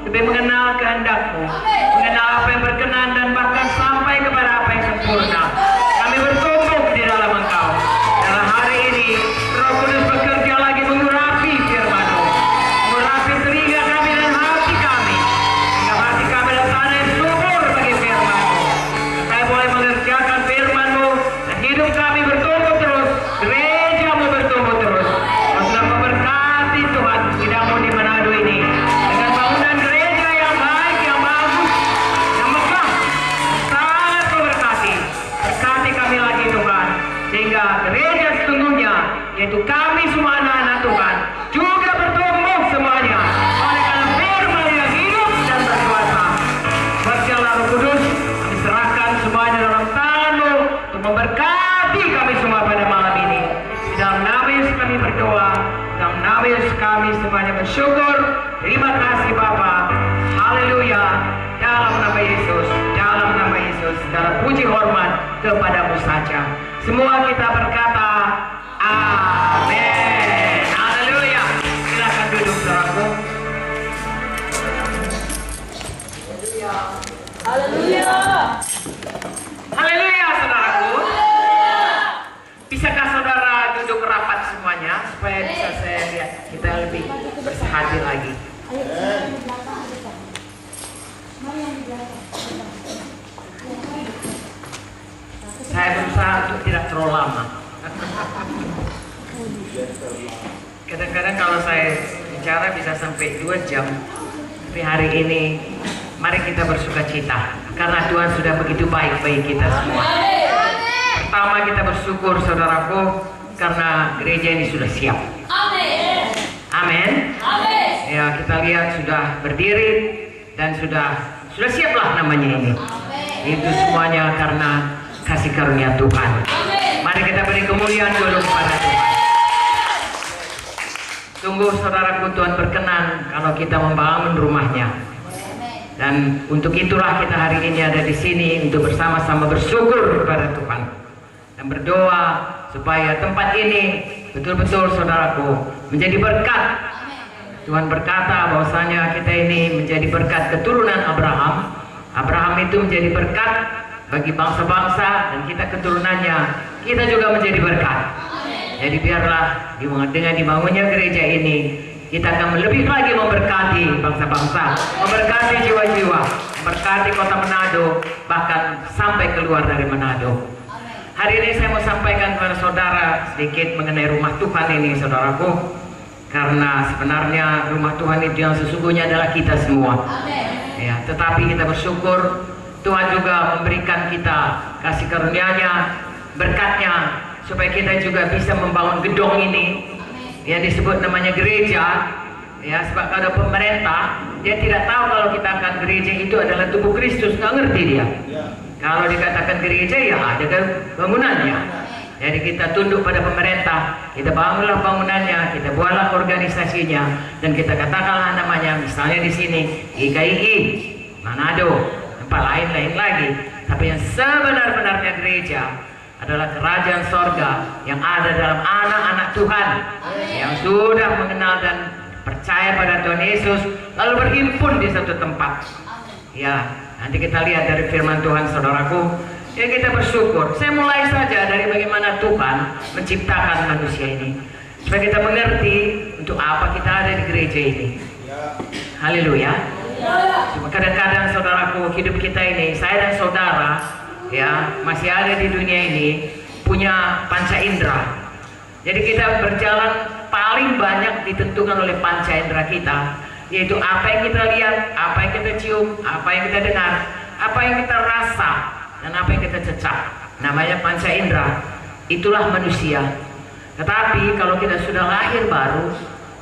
lebih mengenal kehendak-Mu, mengenal apa yang berkenan dan bahkan sampai kepada apa yang sempurna. Kami bertumbuh di dalam Engkau. Dalam hari ini, Roh Kudus bekerja lagi mengurapi firman-Mu, mengurapi telinga kami dan hati kami, sehingga hati kami adalah tanah yang subur bagi firman-Mu. Saya boleh mengerjakan firman-Mu dan hidup kami bertumbuh terus, gereja-Mu bertumbuh terus. Kau sudah memberkati Tuhan sidang-Mu di Manado ini dengan bangunan gereja yang baik, yang bagus, yang megah, sangat memberkati. Berkati kami lagi Tuhan, sehingga gereja sesungguhnya, yaitu kami semua anak-anak Tuhan, juga bertumbuh semuanya oleh karena firman yang hidup dan berkuasa. Berjalan Roh Kudus, kami serahkan semuanya dalam tangan-Mu untuk memberkati kami semua pada malam ini. Di dalam nama Yesus kami berdoa, dalam nama Yesus kami semuanya bersyukur. Terima kasih Bapa. Haleluya. Dalam nama Yesus, dalam nama Yesus, segala puji hormat kepadamu saja. Semua kita berkata amin. Haleluya. Silakan duduk saudaraku. Haleluya. Haleluya saudaraku. Bisakah saudara duduk rapat semuanya supaya bisa saya lihat kita lebih bersehati lagi. Saya berusaha untuk tidak terlalu lama. Kadang-kadang kalau saya bicara bisa sampai 2 jam. Tapi hari ini mari kita bersuka cita karena Tuhan sudah begitu baik bagi kita semua. Pertama kita bersyukur saudaraku karena gereja ini sudah siap. Amin. Ya, kita lihat sudah berdiri dan sudah siaplah namanya ini. Itu semuanya karena kasih karunia Tuhan. Mari kita beri kemuliaan dulu kepada Tuhan. Tunggu saudaraku, Tuhan berkenan kalau kita membangun rumahnya. Dan untuk itulah kita hari ini ada di sini untuk bersama-sama bersyukur kepada Tuhan dan berdoa supaya tempat ini betul-betul saudaraku menjadi berkat. Tuhan berkata bahwasanya kita ini menjadi berkat keturunan Abraham. Abraham itu menjadi berkat bagi bangsa-bangsa dan kita keturunannya, kita juga menjadi berkat. Jadi biarlah dengan dibangunnya gereja ini, kita akan lebih lagi memberkati bangsa-bangsa, memberkati jiwa-jiwa, memberkati kota Manado, bahkan sampai keluar dari Manado. Hari ini saya mau sampaikan kepada saudara sedikit mengenai rumah Tuhan ini, saudaraku. Karena sebenarnya rumah Tuhan itu yang sesungguhnya adalah kita semua. Ya, tetapi kita bersyukur Tuhan juga memberikan kita kasih karunia-Nya, berkatnya, supaya kita juga bisa membangun gedung ini yang disebut namanya gereja. Ya, sebab kalau pemerintah dia tidak tahu kalau kita akan gereja itu adalah tubuh Kristus, nggak ngerti dia. Kalau dikatakan gereja ya ada bangunannya. Jadi kita tunduk pada pemerintah, kita bangunlah bangunannya, kita buatlah organisasinya, dan kita katakanlah namanya, misalnya di sini GKI Manado, tempat lain-lain lagi. Tapi yang sebenar-benarnya gereja adalah kerajaan sorga yang ada dalam anak-anak Tuhan yang sudah mengenal dan percaya pada Tuhan Yesus, lalu berhimpun di satu tempat. Ya, nanti kita lihat dari firman Tuhan, saudaraku. Ya, kita bersyukur. Saya mulai saja dari bagaimana Tuhan menciptakan manusia ini, supaya kita mengerti untuk apa kita ada di gereja ini. Haleluya. Kadang-kadang saudaraku, hidup kita ini, saya dan saudara ya masih ada di dunia ini punya panca indera. Jadi kita berjalan paling banyak ditentukan oleh panca indera kita, yaitu apa yang kita lihat, apa yang kita cium, apa yang kita dengar, apa yang kita rasa, dan apa yang kita cecak. Namanya panca indera. Itulah manusia. Tetapi kalau kita sudah lahir baru,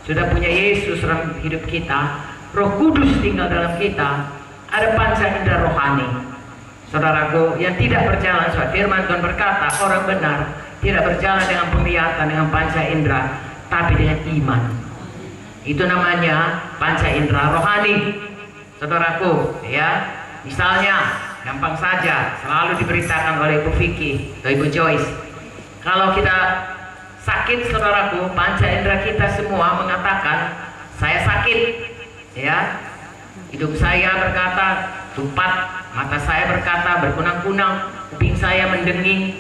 sudah punya Yesus dalam hidup kita, Roh Kudus tinggal dalam kita, ada panca indera rohani. Saudaraku, yang tidak berjalan sesuai firman Tuhan berkata, orang benar tidak berjalan dengan penglihatan, dengan panca indera, tapi dengan iman. Itu namanya panca indera rohani. Saudaraku, ya, misalnya gampang saja, selalu diberitakan oleh Ibu Vicky atau Ibu Joyce, kalau kita sakit, saudaraku, panca indera kita semua mengatakan saya sakit, ya. Hidung saya berkata tupat, mata saya berkata berkunang-kunang, kuping saya mendenging,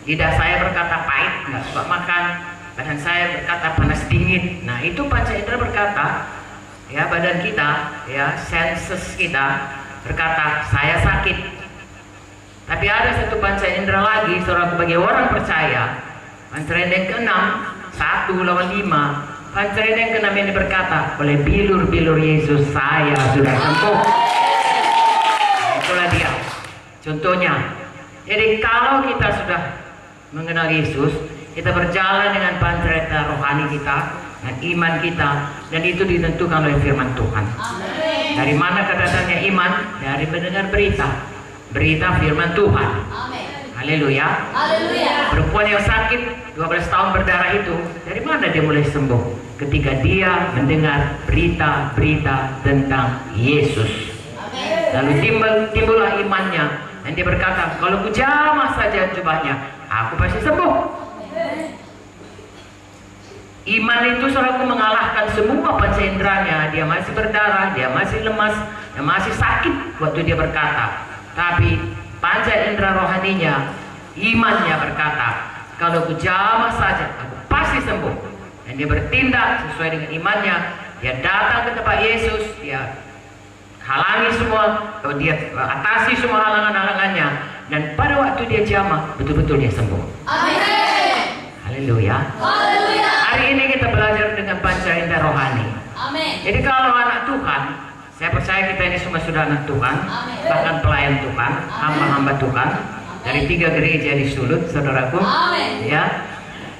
lidah saya berkata pahit, nggak suka makan, badan saya berkata panas dingin. Nah, itu panca indera berkata, ya, badan kita, ya, senses kita berkata saya sakit. Tapi ada satu panca indera lagi, saudara, bagi orang percaya, panca indera yang ke-6, 1 lawan 5. Panca indera yang ke-6 ini berkata, oleh bilur-bilur Yesus saya sudah sembuh. Nah, itulah dia contohnya. Jadi kalau kita sudah mengenal Yesus, kita berjalan dengan panca indera rohani kita, dengan iman kita, dan itu ditentukan oleh firman Tuhan. Dari mana kedatangannya iman? Dari mendengar berita firman Tuhan. Haleluya. Perempuan yang sakit 12 tahun berdarah itu, dari mana dia mulai sembuh? Ketika dia mendengar berita-berita tentang Yesus. Lalu timbullah imannya, dan dia berkata, kalau ku jamah saja jubahnya, aku pasti sembuh. Iman itu selalu mengalahkan semua panca inderanya. Dia masih berdarah, dia masih lemas, dia masih sakit waktu dia berkata. Tapi panca indera rohaninya, imannya berkata, kalau ku jamah saja, aku pasti sembuh. Dan dia bertindak sesuai dengan imannya. Dia datang ke tempat Yesus, dia halangi semua, atau dia atasi semua halangan-halangannya. Dan pada waktu dia jamah, betul-betul dia sembuh. Amin. Haleluya. Hari ini kita belajar dengan panca indera rohani. Amin. Jadi kalau anak Tuhan, saya percaya kita ini semua sudah anak Tuhan, bahkan pelayan Tuhan, hamba-hamba Tuhan dari 3 gereja di Sulut, saudaraku. Amin. Ya,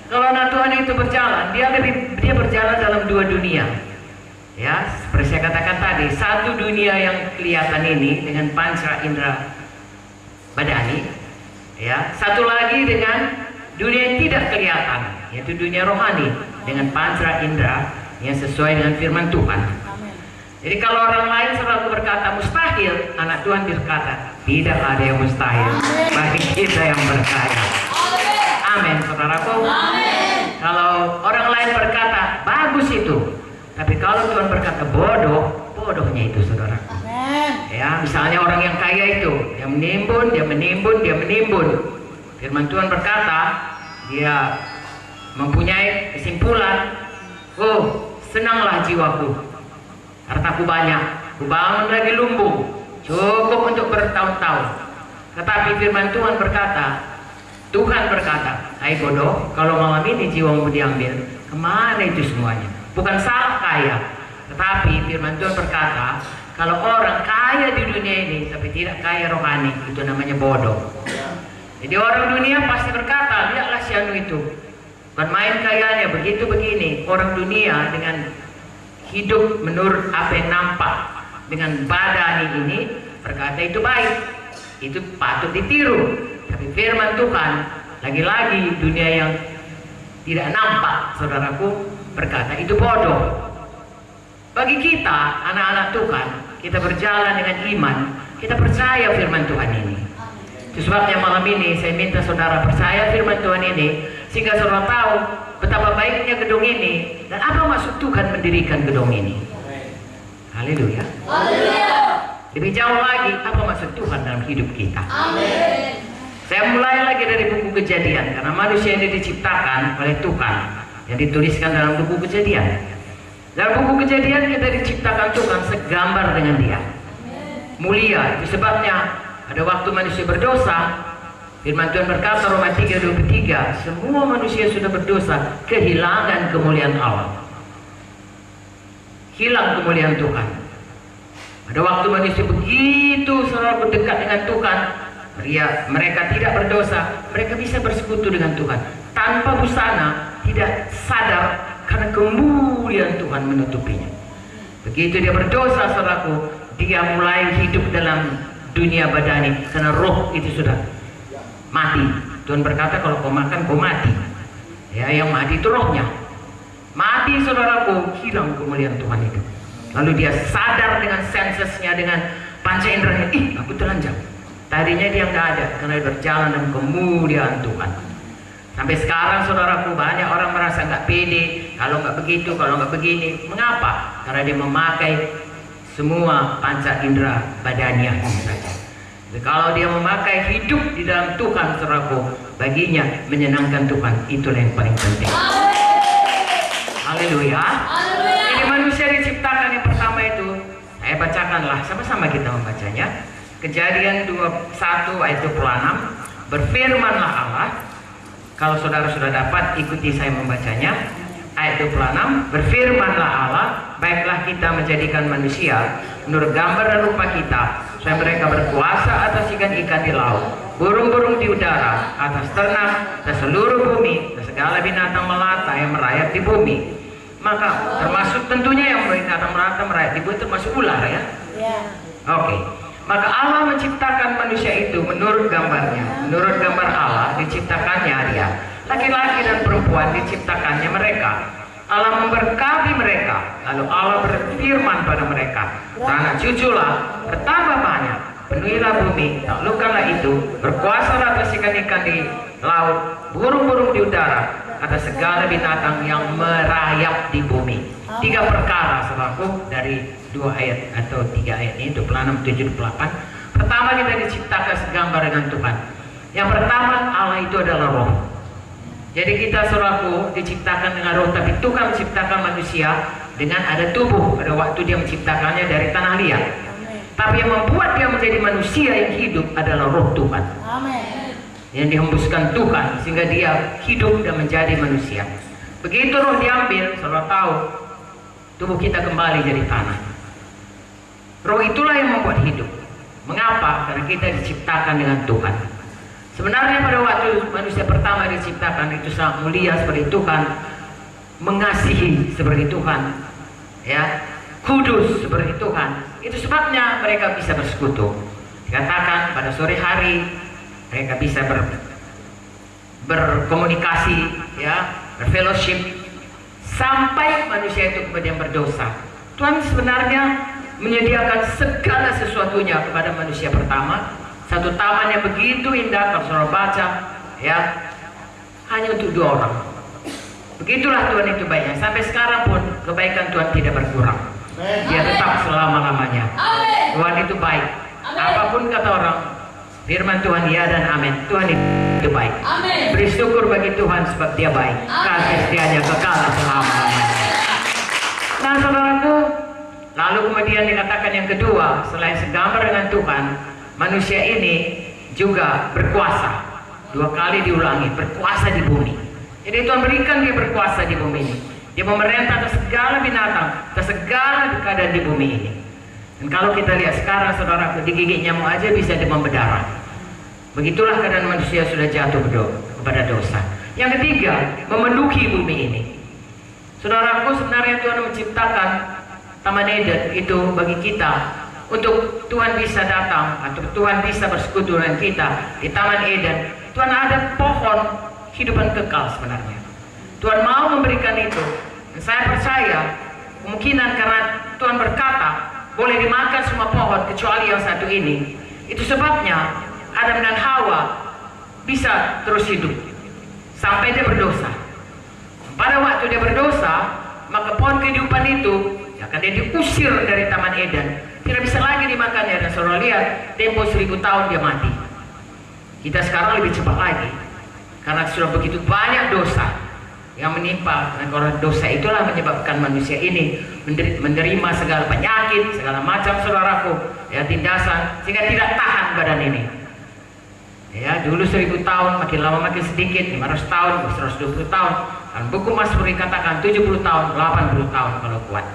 kalau anak Tuhan itu berjalan, dia berjalan dalam 2 dunia. Ya, seperti saya katakan tadi, satu dunia yang kelihatan ini dengan panca indera badani, ya, satu lagi dengan dunia yang tidak kelihatan, yaitu dunia rohani dengan panca indera yang sesuai dengan firman Tuhan. Jadi kalau orang lain selalu berkata mustahil, anak Tuhan berkata tidak ada yang mustahil bagi kita yang percaya. Amin, saudaraku. Kalau orang lain berkata bagus itu, tapi kalau Tuhan berkata bodoh, bodohnya itu, saudara. Ya, misalnya orang yang kaya itu, dia menimbun, dia menimbun, dia menimbun. Firman Tuhan berkata, dia mempunyai kesimpulan, oh, senanglah jiwaku, hartaku banyak, ku bangun lagi lumbung, cukup untuk bertahun-tahun. Tetapi firman Tuhan berkata, hai bodoh, kalau malam ini jiwamu diambil, kemana itu semuanya? Bukan salah kaya, tetapi firman Tuhan berkata, kalau orang kaya di dunia ini tapi tidak kaya rohani, itu namanya bodoh. Jadi orang dunia pasti berkata, lihatlah si anu itu, bukan main kayanya, begitu begini. Orang dunia dengan hidup menurut apa yang nampak, dengan badan ini berkata itu baik, itu patut ditiru. Tapi firman Tuhan, lagi-lagi dunia yang tidak nampak, saudaraku, berkata itu bodoh. Bagi kita, anak-anak Tuhan, kita berjalan dengan iman, kita percaya firman Tuhan ini. Itu sebabnya malam ini saya minta saudara percaya firman Tuhan ini, sehingga saudara tahu betapa baiknya gedung ini dan apa maksud Tuhan mendirikan gedung ini. Haleluya. Lebih jauh lagi, apa maksud Tuhan dalam hidup kita. Amin. Saya mulai lagi dari buku Kejadian, karena manusia ini diciptakan oleh Tuhan, yang dituliskan dalam buku Kejadian. Dalam buku Kejadian kita diciptakan Tuhan segambar dengan Dia. Mulia, itu sebabnya pada waktu manusia berdosa, firman Tuhan berkata Roma 3:23, semua manusia sudah berdosa, kehilangan kemuliaan Allah. Hilang kemuliaan Tuhan. Pada waktu manusia begitu selalu dekat dengan Tuhan, mereka tidak berdosa, mereka bisa bersekutu dengan Tuhan tanpa busana, tidak sadar karena kemuliaan Tuhan menutupinya. Begitu dia berdosa, saudaraku, dia mulai hidup dalam dunia badani karena roh itu sudah mati. Tuhan berkata kalau kau makan kau mati. Ya, yang mati itu rohnya. Mati, saudaraku, hilang kemuliaan Tuhan itu. Lalu dia sadar dengan sensesnya, dengan panca inderanya, aku telanjang. Tadinya dia nggak ada karena dia berjalan dalam kemuliaan Tuhan. Sampai sekarang, saudaraku, banyak orang merasa nggak pede kalau nggak begitu, kalau nggak begini. Mengapa? Karena dia memakai semua panca indera badannya saja. Jadi, kalau dia memakai hidup di dalam Tuhan, saudaraku, baginya menyenangkan Tuhan, itulah yang paling penting. Haleluya. Jadi manusia diciptakan yang pertama itu, saya bacakanlah, sama-sama kita membacanya. Kejadian 21 ayat 26, berfirmanlah Allah. Kalau saudara sudah dapat, ikuti saya membacanya. Ayat 26, berfirmanlah Allah, baiklah kita menjadikan manusia menurut gambar dan rupa kita, supaya mereka berkuasa atas ikan-ikan di laut, burung-burung di udara, atas ternak dan seluruh bumi, dan segala binatang melata yang merayap di bumi. Maka termasuk tentunya yang binatang melata merayap di bumi, termasuk ular ya. Oke. Maka Allah menciptakan manusia itu menurut gambarnya, menurut gambar Allah diciptakannya dia. Laki-laki dan perempuan diciptakannya mereka. Allah memberkati mereka. Lalu Allah berfirman pada mereka, anak cuculah bertambah banyak, penuhilah bumi, taklukkanlah itu, berkuasalah atas ikan-ikan di laut, burung-burung di udara, atas segala binatang yang merayap di bumi. 3 perkara, saudaraku, dari 2 ayat atau 3 ayat ini, 26, 7, 28. Pertama, kita diciptakan segambar dengan Tuhan. Yang pertama, Allah itu adalah roh. Jadi kita, saudaraku, diciptakan dengan roh, tapi Tuhan menciptakan manusia dengan ada tubuh pada waktu dia menciptakannya dari tanah liat. Tapi yang membuat dia menjadi manusia yang hidup adalah roh Tuhan. Yang dihembuskan Tuhan sehingga dia hidup dan menjadi manusia. Begitu roh diambil, saudara tahu, tubuh kita kembali jadi tanah. Roh itulah yang membuat hidup. Mengapa? Karena kita diciptakan dengan Tuhan. Sebenarnya pada waktu manusia pertama diciptakan itu sangat mulia seperti Tuhan, mengasihi seperti Tuhan, ya, kudus seperti Tuhan. Itu sebabnya mereka bisa bersekutu. Dikatakan pada sore hari mereka bisa berkomunikasi, ya, berfellowship, sampai manusia itu kemudian berdosa. Tuhan sebenarnya menyediakan segala sesuatunya kepada manusia pertama. Satu taman yang begitu indah, kalau saudara baca, ya, hanya untuk 2 orang. Begitulah Tuhan itu baiknya. Sampai sekarang pun kebaikan Tuhan tidak berkurang. Dia tetap selama-lamanya. Tuhan itu baik. Apapun kata orang, firman Tuhan ya dan amin. Tuhan itu baik. Beri syukur bagi Tuhan sebab dia baik. Kasih setianya kekal selama-lamanya. Nah, saudaraku, lalu kemudian dikatakan yang kedua, selain segambar dengan Tuhan, manusia ini juga berkuasa. 2 kali diulangi, berkuasa di bumi. Jadi Tuhan berikan dia berkuasa di bumi ini. Dia memerintah atas segala binatang, atas segala keadaan di bumi ini. Dan kalau kita lihat sekarang, saudara, digigit nyamuk aja bisa demam berdarah. Begitulah keadaan manusia sudah jatuh kepada dosa. Yang ketiga, memenuhi bumi ini. Saudaraku, sebenarnya Tuhan menciptakan Taman Eden itu bagi kita, untuk Tuhan bisa datang atau Tuhan bisa bersekutu dengan kita di Taman Eden. Tuhan ada pohon kehidupan kekal sebenarnya. Tuhan mau memberikan itu. Dan saya percaya kemungkinan karena Tuhan berkata boleh dimakan semua pohon kecuali yang satu ini. Itu sebabnya Adam dan Hawa bisa terus hidup sampai dia berdosa. Pada waktu dia berdosa, maka pohon kehidupan itu akan dia diusir dari Taman Eden. Tidak bisa lagi dimakannya. Dan saudara lihat, tempo 1000 tahun dia mati. Kita sekarang lebih cepat lagi, karena sudah begitu banyak dosa yang menimpa. Dan karena dosa itulah menyebabkan manusia ini menerima segala penyakit, segala macam, saudaraku, ya, tindasan, sehingga tidak tahan badan ini. Ya, dulu 1000 tahun, makin lama makin sedikit, 500 tahun, 120 tahun. Dan buku Mazmur dikatakan 70 tahun, 80 tahun kalau kuat.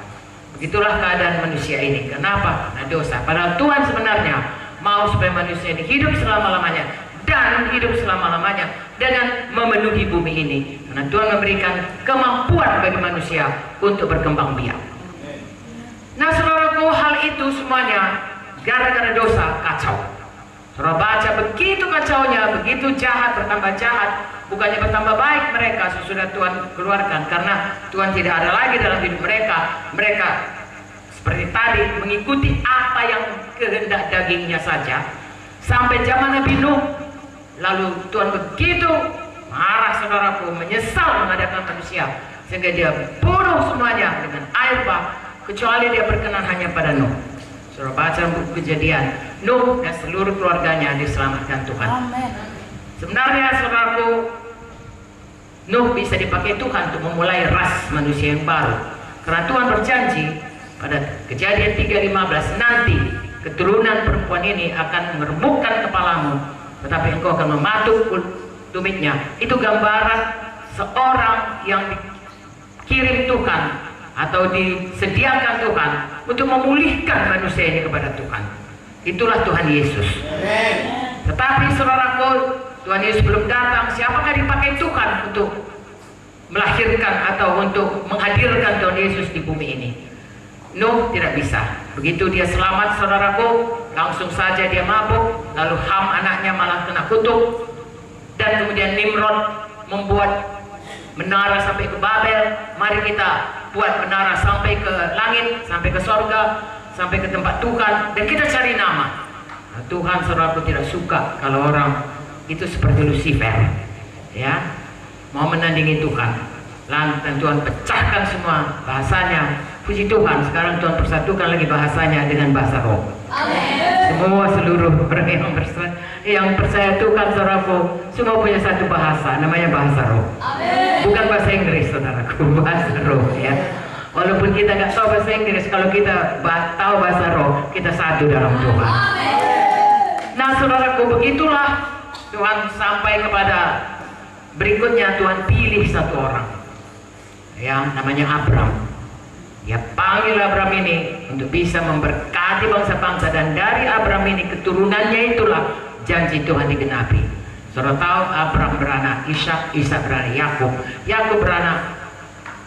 Begitulah keadaan manusia ini. Kenapa? Karena dosa. Padahal Tuhan sebenarnya mau supaya manusia ini hidup selama-lamanya dan hidup selama-lamanya dengan memenuhi bumi ini. Karena Tuhan memberikan kemampuan bagi manusia untuk berkembang biak. Nah, saudaraku, hal itu semuanya gara-gara dosa kacau. Saudara baca begitu kacaunya, begitu jahat, bertambah jahat. Bukannya bertambah baik mereka sesudah Tuhan keluarkan, karena Tuhan tidak ada lagi dalam hidup mereka. Mereka seperti tadi mengikuti apa yang kehendak dagingnya saja. Sampai zaman Nabi Nuh, lalu Tuhan begitu marah, saudaraku, menyesal mengadakan manusia, sehingga dia bunuh semuanya dengan air bah, kecuali dia berkenan hanya pada Nuh. Saudara baca buku Kejadian, Nuh dan seluruh keluarganya diselamatkan Tuhan. Sebenarnya saudaraku, Nuh bisa dipakai Tuhan untuk memulai ras manusia yang baru. Karena Tuhan berjanji pada Kejadian 3:15, nanti keturunan perempuan ini akan meremukkan kepalamu, tetapi engkau akan mematuk tumitnya. Itu gambaran seorang yang dikirim Tuhan atau disediakan Tuhan untuk memulihkan manusia ini kepada Tuhan. Itulah Tuhan Yesus. Tetapi saudaraku, Tuhan Yesus belum datang. Siapakah dipakai Tuhan untuk melahirkan atau untuk menghadirkan Tuhan Yesus di bumi ini? Nuh tidak bisa. Begitu dia selamat saudaraku, langsung saja dia mabuk, lalu Ham anaknya malah kena kutuk, dan kemudian Nimrod membuat menara sampai ke Babel. Mari kita buat menara sampai ke langit, sampai ke sorga, sampai ke tempat Tuhan, dan kita cari nama. Nah, Tuhan saudaraku tidak suka kalau orang itu seperti Lucifer, ya, mau menandingi Tuhan. Dan Tuhan pecahkan semua bahasanya. Puji Tuhan, sekarang Tuhan persatukan lagi bahasanya dengan bahasa roh. Amen. Semua seluruh orang yang percaya Tuhan saudaraku, semua punya satu bahasa, namanya bahasa roh. Amen. Bukan bahasa Inggris saudaraku, bahasa roh, ya. Walaupun kita nggak tahu bahasa Inggris, kalau kita tahu bahasa roh, kita satu dalam Tuhan. Amen. Nah saudaraku, begitulah Tuhan sampai kepada berikutnya. Tuhan pilih satu orang, ya, namanya Abram. Dia panggil Abram ini untuk bisa memberkati bangsa-bangsa, dan dari Abram ini keturunannya itulah janji Tuhan digenapi. Saudara tahu Abram beranak Ishak, Ishak beranak Yakub, Yakub beranak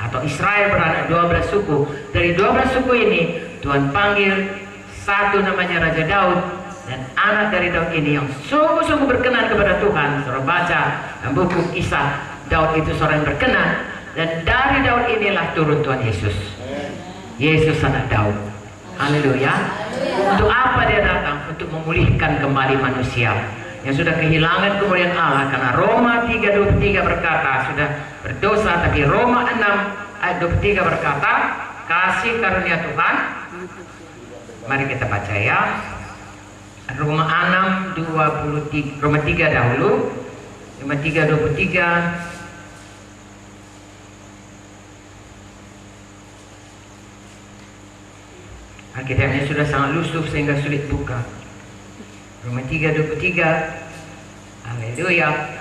atau Israel beranak 12 suku. Dari 12 suku ini Tuhan panggil satu namanya Raja Daud, dan anak dari Daud ini yang sungguh-sungguh berkenan kepada Tuhan. Saudara baca dalam buku Kisah, Daud itu seorang yang berkenan, dan dari Daud inilah turun Tuhan Yesus. Yesus anak Daud. Haleluya. Untuk apa dia datang? Untuk memulihkan kembali manusia yang sudah kehilangan kemuliaan Allah. Karena Roma 3:23 berkata sudah berdosa, tapi Roma 6:23 berkata kasih karunia Tuhan. Mari kita baca ya. Roma 6:23, Roma 3 dahulu. Roma 3:23. Alkitabnya sudah sangat lusuh sehingga sulit buka. Roma 3:23. Haleluya.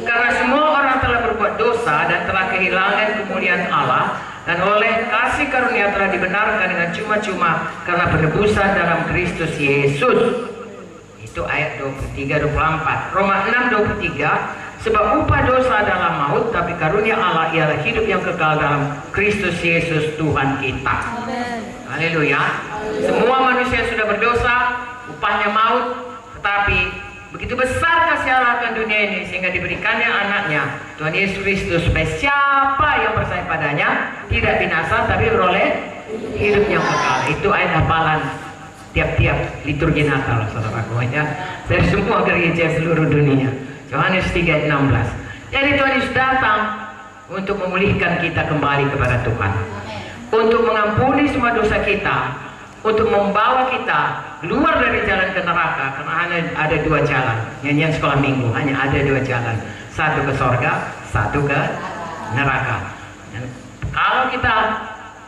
Karena semua orang telah berbuat dosa dan telah kehilangan kemuliaan Allah, dan oleh kasih karunia telah dibenarkan dengan cuma-cuma karena penebusan dalam Kristus Yesus. Itu ayat 23-24. Roma 6:23. Sebab upah dosa adalah maut, tapi karunia Allah ialah hidup yang kekal dalam Kristus Yesus Tuhan kita. Haleluya. Semua manusia sudah berdosa, upahnya maut, tetapi begitu besar kasih Allah akan dunia ini sehingga diberikannya anaknya Tuhan Yesus Kristus, supaya siapa yang percaya padanya tidak binasa tapi beroleh hidup yang kekal. Itu ayat hafalan tiap-tiap liturgi Natal, saudaraku, ya, dari semua gereja seluruh dunia. Yohanes 3:16. Jadi Tuhan Yesus datang untuk memulihkan kita kembali kepada Tuhan, untuk mengampuni semua dosa kita, untuk membawa kita keluar dari jalan ke neraka. Karena hanya ada dua jalan. Nyanyian sekolah minggu, hanya ada dua jalan, satu ke sorga, satu ke neraka. Dan kalau kita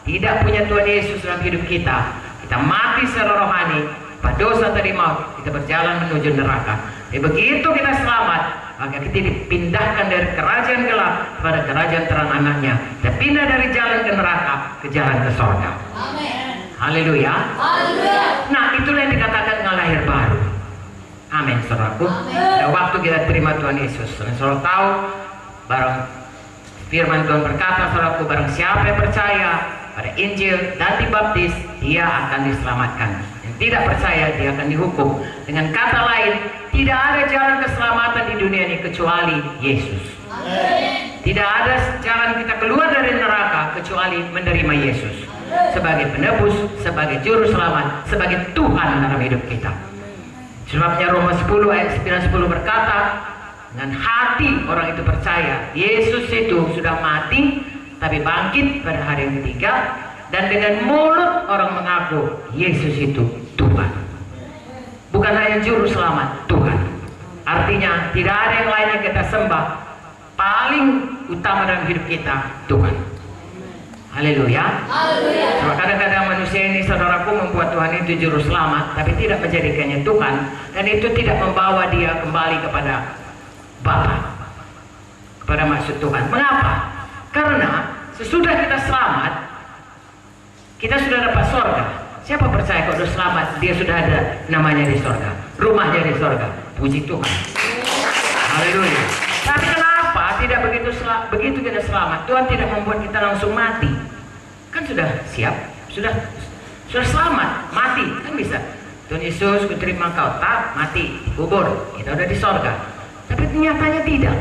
tidak punya Tuhan Yesus dalam hidup kita, kita mati secara rohani, pada dosa tadi maut, kita berjalan menuju neraka. Jadi begitu kita selamat, maka kita dipindahkan dari kerajaan gelap pada kerajaan terang anaknya. Kita pindah dari jalan ke neraka ke jalan ke sorga. Amin. Haleluya. Nah, itulah yang dikatakan dengan lahir baru. Amin, saudaraku. Pada waktu kita terima Tuhan Yesus, saudara tahu, barang firman Tuhan berkata, saudaraku, barang siapa yang percaya pada Injil dan dibaptis, dia akan diselamatkan. Yang tidak percaya, dia akan dihukum. Dengan kata lain, tidak ada jalan keselamatan di dunia ini kecuali Yesus. Tidak ada jalan kita keluar dari neraka kecuali menerima Yesus sebagai penebus, sebagai juru selamat, sebagai Tuhan dalam hidup kita. Sebabnya Roma 10 ayat 9-10 berkata, dengan hati orang itu percaya Yesus itu sudah mati tapi bangkit pada hari yang ketiga, dan dengan mulut orang mengaku Yesus itu Tuhan. Bukan hanya juru selamat, Tuhan. Artinya tidak ada yang lain yang kita sembah. Paling utama dalam hidup kita, Tuhan. Haleluya. Cuma kadang-kadang manusia ini, saudaraku, membuat Tuhan itu juru selamat, tapi tidak menjadikannya Tuhan, dan itu tidak membawa dia kembali kepada Bapa, kepada maksud Tuhan. Mengapa? Karena sesudah kita selamat, kita sudah dapat sorga. Siapa percaya kalau sudah selamat, dia sudah ada namanya di sorga, rumahnya di sorga. Puji Tuhan. Haleluya. Tapi kenapa tidak begitu kita selamat, Tuhan tidak membuat kita langsung mati? Kan sudah siap, sudah selamat, mati kan bisa. Tuhan Yesus, kuterima kau, tak mati, kubur, kita udah di sorga. Tapi nyatanya tidak.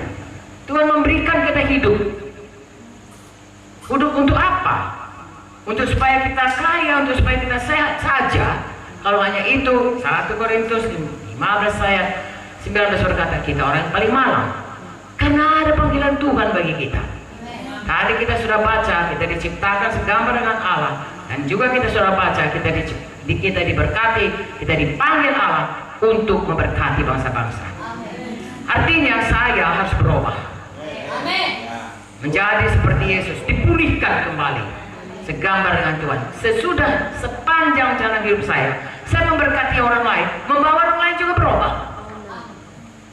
Tuhan memberikan kita hidup. Untuk apa? Untuk supaya kita kaya, untuk supaya kita sehat saja. Kalau hanya itu, 1 Korintus 15 ayat 19 berkata, kita orang yang paling malang. Karena ada panggilan Tuhan bagi kita. Tadi kita sudah baca, kita diciptakan segambar dengan Allah. Dan juga kita sudah baca, kita diberkati, kita dipanggil Allah untuk memberkati bangsa-bangsa. Artinya saya harus berubah. Menjadi seperti Yesus, dipulihkan kembali segambar dengan Tuhan. Sepanjang jalan hidup saya memberkati orang lain, membawa orang lain juga berubah.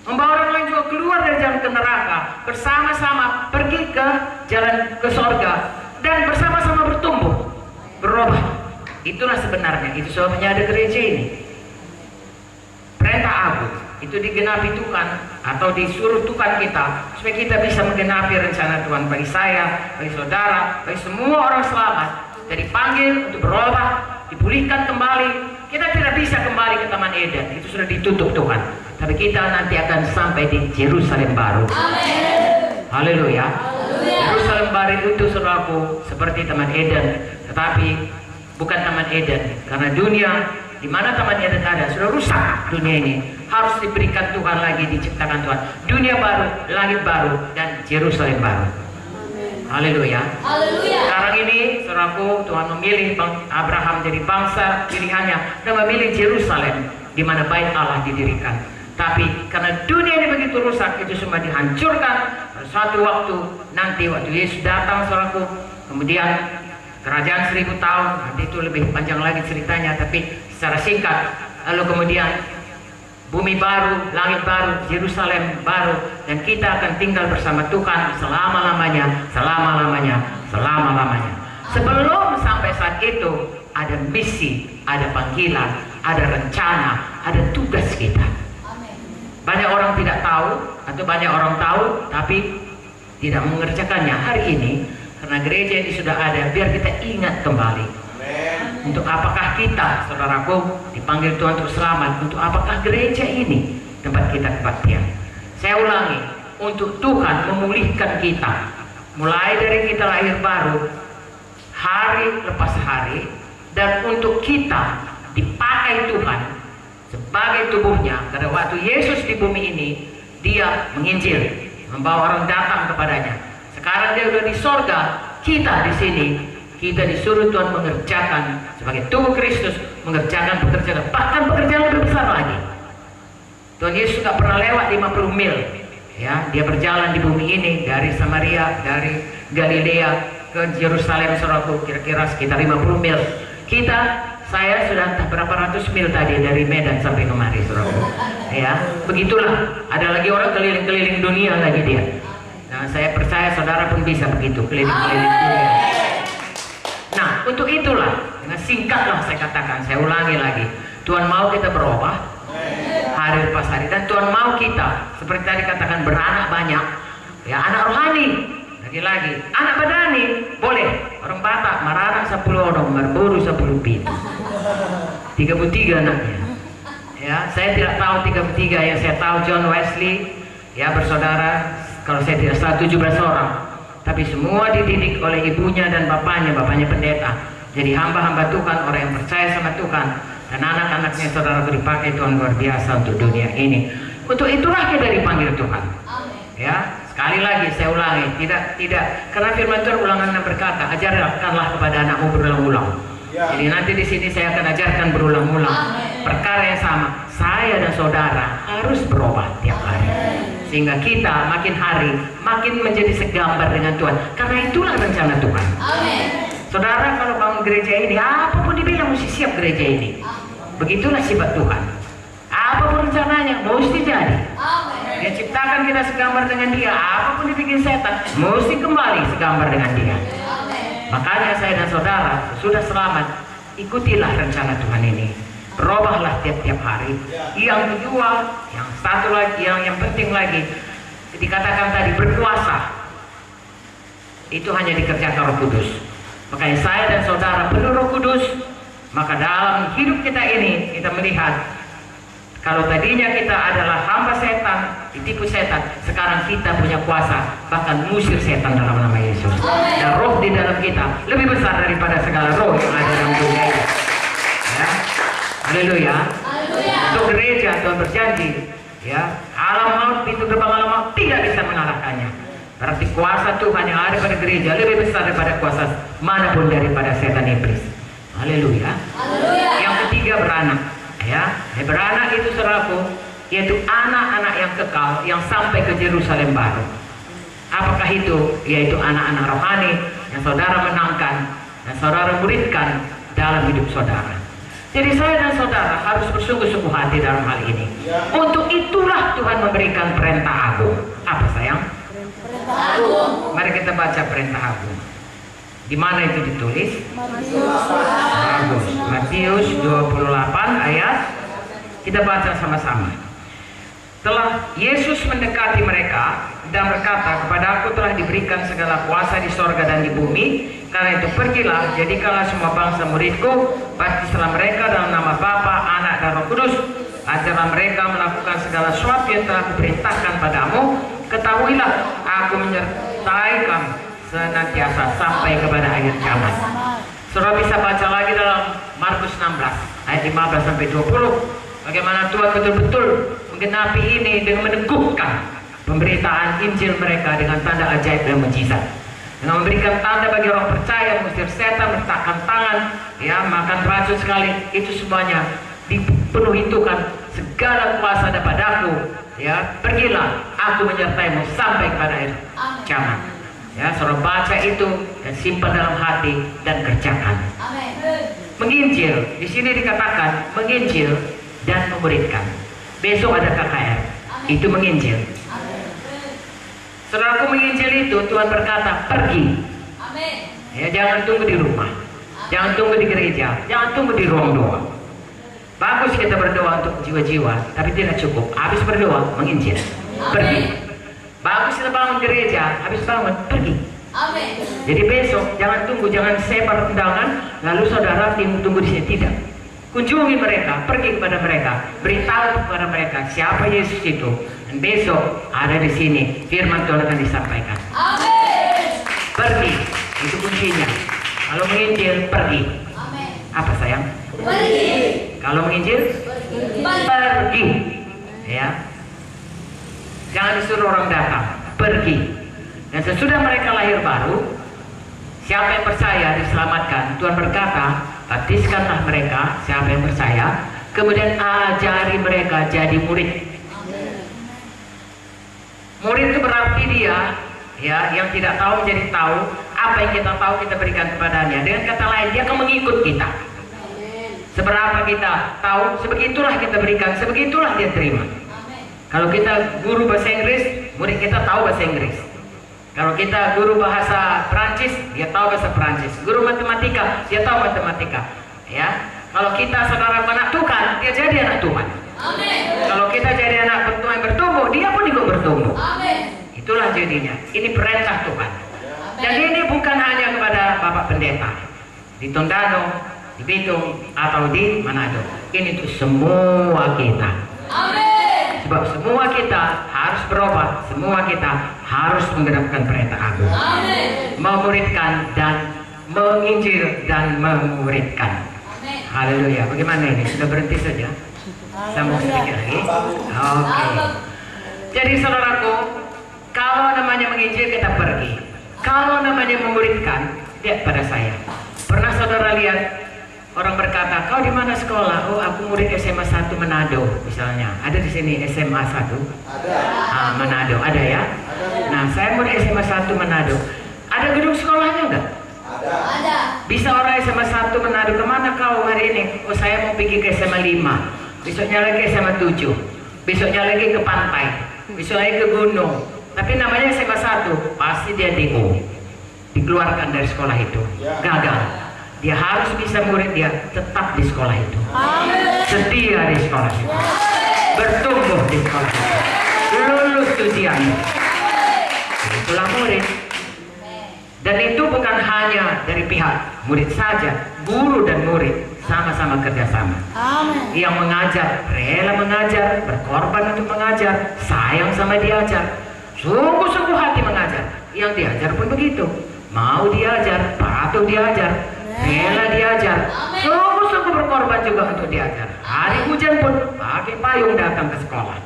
Membawa orang lain juga keluar dari jalan ke neraka, bersama-sama pergi ke jalan ke sorga, dan bersama-sama bertumbuh, berubah. Itulah sebenarnya, itu sebabnya ada gereja ini. Perintah agung itu digenapi Tuhan, atau disuruh Tuhan kita, supaya kita bisa menggenapi rencana Tuhan bagi saya, bagi saudara, bagi semua orang selamat. Kita dipanggil untuk berubah, dipulihkan kembali. Kita tidak bisa kembali ke Taman Eden, itu sudah ditutup Tuhan. Tapi kita nanti akan sampai di Yerusalem baru. Haleluya. Yerusalem baru itu, saudaraku, seperti Taman Eden, tetapi bukan Taman Eden, karena dunia di mana Taman Eden ada sudah rusak. Dunia ini harus diberikan Tuhan lagi, diciptakan Tuhan. Dunia baru, langit baru, dan Yerusalem baru. Haleluya. Sekarang ini, saudaraku, Tuhan memilih Abraham jadi bangsa pilihannya dan memilih Yerusalem, di mana bait Allah didirikan. Tapi karena dunia ini begitu rusak, itu semua dihancurkan. Pada suatu waktu nanti, waktu Yesus datang, saudaraku, kemudian kerajaan 1000 tahun, nanti itu lebih panjang lagi ceritanya, tapi secara singkat, lalu kemudian bumi baru, langit baru, Yerusalem baru, dan kita akan tinggal bersama Tuhan selama-lamanya, selama-lamanya, selama-lamanya. Sebelum sampai saat itu, ada misi, ada panggilan, ada rencana, ada tugas kita. Banyak orang tidak tahu, atau banyak orang tahu, tapi tidak mengerjakannya. Hari ini, karena gereja ini sudah ada, biar kita ingat kembali. Untuk apakah kita, saudaraku, dipanggil Tuhan untuk selamat? Untuk apakah gereja ini tempat kita kebaktian? Saya ulangi, untuk Tuhan memulihkan kita, mulai dari kita lahir baru, hari lepas hari, dan untuk kita dipakai Tuhan sebagai tubuhnya. Karena waktu Yesus di bumi ini, dia menginjil, membawa orang datang kepadanya. Sekarang dia sudah di sorga, kita di sini. Kita disuruh Tuhan mengerjakan sebagai tubuh Kristus, mengerjakan pekerjaan, bahkan pekerjaan lebih besar lagi. Tuhan Yesus tidak pernah lewat 50 mil, ya, dia berjalan di bumi ini dari Samaria, dari Galilea ke Yerusalem, saudaraku, kira-kira sekitar 50 mil. Saya sudah entah berapa ratus mil tadi dari Medan sampai kemari, saudaraku. Ya, begitulah. Ada lagi orang keliling-keliling dunia lagi dia. Nah, saya percaya saudara pun bisa begitu, keliling-keliling dunia. Nah, untuk itulah, dengan singkatlah saya katakan, saya ulangi lagi, Tuhan mau kita berubah hari lepas hari, dan Tuhan mau kita seperti tadi katakan beranak banyak, ya, anak rohani, lagi-lagi anak badani boleh. Orang Batak maranak 10 orang, berburu 10 pin, 33 anaknya. Ya, saya tidak tahu 33, yang saya tahu John Wesley, ya, bersaudara, kalau saya tidak salah 17 orang. Tapi semua dididik oleh ibunya dan bapaknya pendeta. Jadi hamba-hamba Tuhan, orang yang percaya sama Tuhan. Dan anak-anaknya, saudara, dipakai Tuhan luar biasa untuk dunia ini. Untuk itulah kita dipanggil Tuhan. Ya, sekali lagi saya ulangi, tidak, karena firman Tuhan ulangan berkata, ajarkanlah kepada anakmu berulang-ulang. Jadi nanti di sini saya akan ajarkan berulang-ulang perkara yang sama. Saya dan saudara harus berubah tiap hari, sehingga kita makin hari makin menjadi segambar dengan Tuhan. Karena itulah rencana Tuhan. Saudara, kalau bangun gereja ini, apapun dibilang mesti siap gereja ini. Begitulah sifat Tuhan. Apapun rencananya, mesti jadi. Dia ciptakan kita segambar dengan Dia. Apapun dibikin setan, mesti kembali segambar dengan Dia. Makanya saya dan saudara sudah selamat, ikutilah rencana Tuhan ini. Berubahlah tiap-tiap hari. Yang kedua, yang satu lagi, yang penting lagi, dikatakan tadi berkuasa. Itu hanya dikerjakan Roh Kudus. Makanya saya dan saudara penuh Roh Kudus, maka dalam hidup kita ini kita melihat kalau tadinya kita adalah hamba setan, ditipu setan, sekarang kita punya kuasa bahkan mengusir setan dalam nama Yesus. Dan roh di dalam kita lebih besar daripada segala roh yang ada dalam dunia ini. Ya. Haleluya. Untuk gereja Tuhan berjanji, ya, alam maut, pintu gerbang alam maut tidak bisa mengalahkannya. Berarti kuasa Tuhan yang ada pada gereja lebih besar daripada kuasa manapun daripada setan iblis. Haleluya. Yang ketiga beranak. Ya, beranak itu saudaraku, yaitu anak-anak yang kekal yang sampai ke Yerusalem baru. Apakah itu? Yaitu anak-anak rohani yang saudara menangkan dan saudara muridkan dalam hidup saudara. Jadi saya dan saudara harus bersungguh-sungguh hati dalam hal ini. Untuk itulah Tuhan memberikan perintah agung. Apa sayang? Perintah agung. Mari kita baca perintah agung. Di mana itu ditulis? Bagus. Matius 28 ayat. Kita baca sama-sama. Telah Yesus mendekati mereka dan berkata, kepadaku telah diberikan segala kuasa di sorga dan di bumi. Karena itu pergilah, jadikanlah semua bangsa muridku, baptislah mereka dalam nama Bapa, Anak dan Roh Kudus. Ajarlah mereka melakukan segala sesuatu yang telah kuperintahkan padamu. Ketahuilah, aku menyertai kamu senantiasa sampai kepada akhir zaman. Saudara bisa baca lagi dalam Markus 16 ayat 15 sampai 20. Bagaimana Tuhan betul-betul menggenapi ini dengan meneguhkan pemberitaan Injil mereka dengan tanda ajaib dan mujizat. Dengan memberikan tanda bagi orang percaya, mengusir setan, meletakkan tangan, ya, makan racun sekali, itu semuanya dipenuhi Tuhan. Segala kuasa ada padaku, ya, pergilah, aku menyertaimu sampai kepada akhir zaman. Ya, saudara baca itu dan simpan dalam hati dan kerjakan. Menginjil, di sini dikatakan menginjil dan memuridkan. Besok ada KKR, itu menginjil. Saudaraku, menginjil itu Tuhan berkata pergi. Ya, jangan tunggu di rumah, jangan tunggu di gereja, jangan tunggu di ruang doa. Bagus kita berdoa untuk jiwa-jiwa, tapi tidak cukup. Habis berdoa, menginjil, pergi. Bagus kita bangun gereja, habis bangun, pergi. Jadi besok jangan tunggu, jangan sebar undangan, lalu saudara tunggu di sini, tidak. Kunjungi mereka, pergi kepada mereka, beritahu kepada mereka siapa Yesus itu. Dan besok ada di sini firman Tuhan akan disampaikan. Pergi, itu kuncinya. Kalau menginjil, pergi. Apa sayang? Pergi. Kalau menginjil, pergi. Ya. Jangan disuruh orang datang, pergi. Dan sesudah mereka lahir baru, siapa yang percaya diselamatkan. Tuhan berkata, baptiskanlah mereka, siapa yang percaya, kemudian ajari mereka jadi murid. Murid itu berarti dia, ya, yang tidak tahu menjadi tahu. Apa yang kita tahu kita berikan kepadanya. Dengan kata lain, dia akan mengikut kita. Seberapa kita tahu, sebegitulah kita berikan, sebegitulah dia terima. Kalau kita guru bahasa Inggris, murid kita tahu bahasa Inggris. Kalau kita guru bahasa Perancis, dia tahu bahasa Perancis. Guru matematika, dia tahu matematika. Ya, kalau kita saudara anak Tuhan, dia jadi anak Tuhan. Amin. Kalau kita jadi anak Tuhan yang bertumbuh, dia pun juga bertumbuh. Amin. Itulah jadinya. Ini perintah Tuhan. Amin. Dan ini bukan hanya kepada Bapak Pendeta di Tondano, di Bitung, atau di Manado. Ini tuh semua kita. Amin. Sebab semua kita harus berubah, semua kita harus menggenapkan perintah agung. Amin. Memuridkan dan menginjil dan memuridkan. Haleluya. Bagaimana ini? Sudah berhenti saja? Saya mau sedikit lagi. Oke. Jadi saudaraku, kalau namanya menginjil kita pergi. Kalau namanya memuridkan, lihat pada saya. Pernah saudara lihat orang berkata, kau di mana sekolah? Oh, aku murid SMA 1 Manado misalnya. Ada di sini SMA 1? Ada. Manado, ada ya? Ada. Nah, saya murid SMA 1 Manado. Ada gedung sekolahnya enggak? Ada. Bisa orang SMA 1 Manado, kemana kau hari ini? Oh, saya mau pergi ke SMA 5. Besoknya lagi SMA 7. Besoknya lagi ke pantai. Besok lagi ke gunung. Tapi namanya SMA 1, pasti dia DO. Dikeluarkan dari sekolah itu. Gagal. Dia harus bisa murid dia tetap di sekolah itu. Setia di sekolah itu. Bertumbuh di sekolah itu. Lulus ujian. Itulah murid. Dan itu bukan hanya dari pihak murid saja, guru dan murid sama-sama kerjasama. Yang mengajar, rela mengajar, berkorban untuk mengajar, sayang sama diajar, sungguh-sungguh hati mengajar. Yang diajar pun begitu, mau diajar, patuh diajar, rela diajar, sungguh-sungguh berkorban juga untuk diajar. Hari hujan pun pakai payung datang ke sekolah,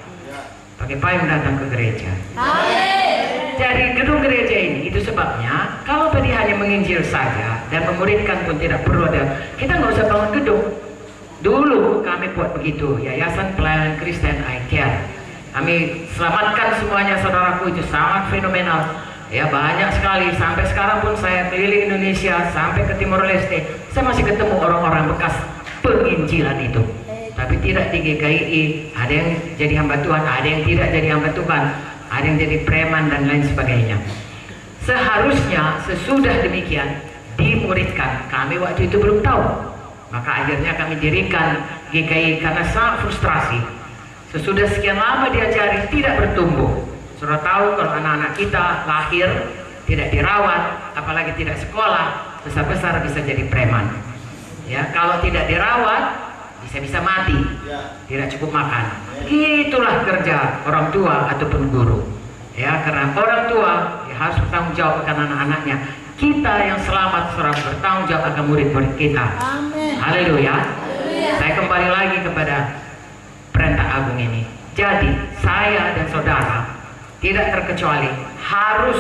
pakai payung datang ke gereja. Dari gedung gereja ini, itu sebabnya kalau tadi hanya menginjil saja dan memuridkan pun tidak perlu ada, kita nggak usah bangun gedung. Dulu kami buat begitu, Yayasan Pelayanan Kristen I Care. Kami selamatkan semuanya, saudaraku, itu sangat fenomenal. Ya, banyak sekali. Sampai sekarang pun saya keliling Indonesia sampai ke Timor Leste, saya masih ketemu orang-orang bekas penginjilan itu. Tapi tidak di GKI, ada yang jadi hamba Tuhan, ada yang tidak jadi hamba Tuhan, ada yang jadi preman dan lain sebagainya. Seharusnya sesudah demikian dimuridkan. Kami waktu itu belum tahu, maka akhirnya kami dirikan GKI karena sangat frustrasi. Sesudah sekian lama diajari tidak bertumbuh. Sudah tahu kalau anak-anak kita lahir tidak dirawat, apalagi tidak sekolah, besar-besar bisa jadi preman. Ya, kalau tidak dirawat bisa mati, tidak cukup makan. Itulah kerja orang tua ataupun guru. Ya, karena orang tua ya harus bertanggung jawab akan anak-anaknya. Kita yang selamat serang bertanggung jawab akan murid-murid kita. Haleluya. Saya kembali lagi kepada perintah agung ini. Jadi saya dan saudara tidak terkecuali harus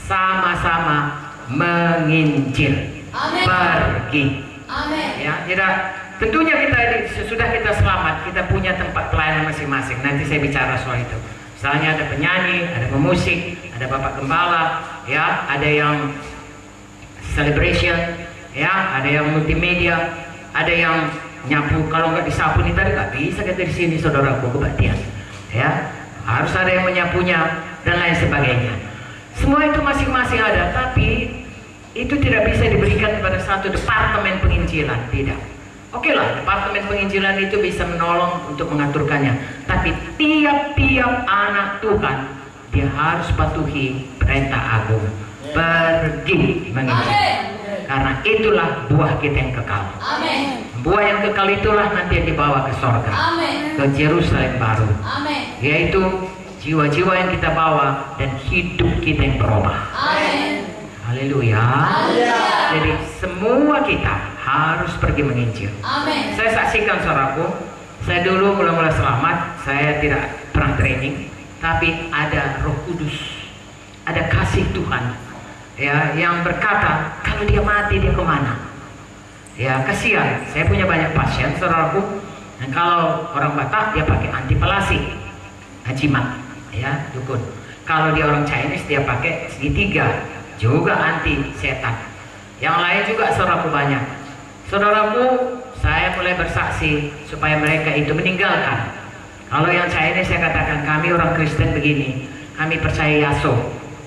sama-sama menginjil. Pergi. Ya, tidak. Tentunya kita sesudah kita selamat, kita punya tempat pelayanan masing-masing. Nanti saya bicara soal itu. Misalnya ada penyanyi, ada pemusik, ada bapak gembala, ya, ada yang celebration, ya, ada yang multimedia, ada yang nyapu. Kalau nggak disapu nih tadi nggak bisa kita di sini, saudaraku, kebaktian. Ya, harus ada yang menyapunya dan lain sebagainya. Semua itu masing-masing ada, tapi itu tidak bisa diberikan kepada satu departemen penginjilan, tidak. Oke lah, departemen penginjilan itu bisa menolong untuk mengaturkannya. Tapi tiap-tiap anak Tuhan, dia harus patuhi perintah agung. Pergi menginjil. Karena itulah buah kita yang kekal. Buah yang kekal itulah nanti yang dibawa ke sorga. Ke Yerusalem baru. Yaitu jiwa-jiwa yang kita bawa dan hidup kita yang berubah. Haleluya. Jadi semua kita harus pergi menginjil. Saya saksikan, saudaraku, saya dulu mula-mula selamat, saya tidak pernah training, tapi ada Roh Kudus, ada kasih Tuhan, ya, yang berkata kalau dia mati dia kemana? Ya, kasihan. Saya punya banyak pasien, saudaraku, dan kalau orang Batak dia pakai antipalasi, jimat, ya, dukun. Kalau dia orang Chinese dia pakai segitiga, juga anti setan. Yang lain juga, saudaraku, banyak. Saudaraku, saya mulai bersaksi supaya mereka itu meninggalkan. Kalau yang Chinese saya katakan, kami orang Kristen begini, kami percaya Yaso.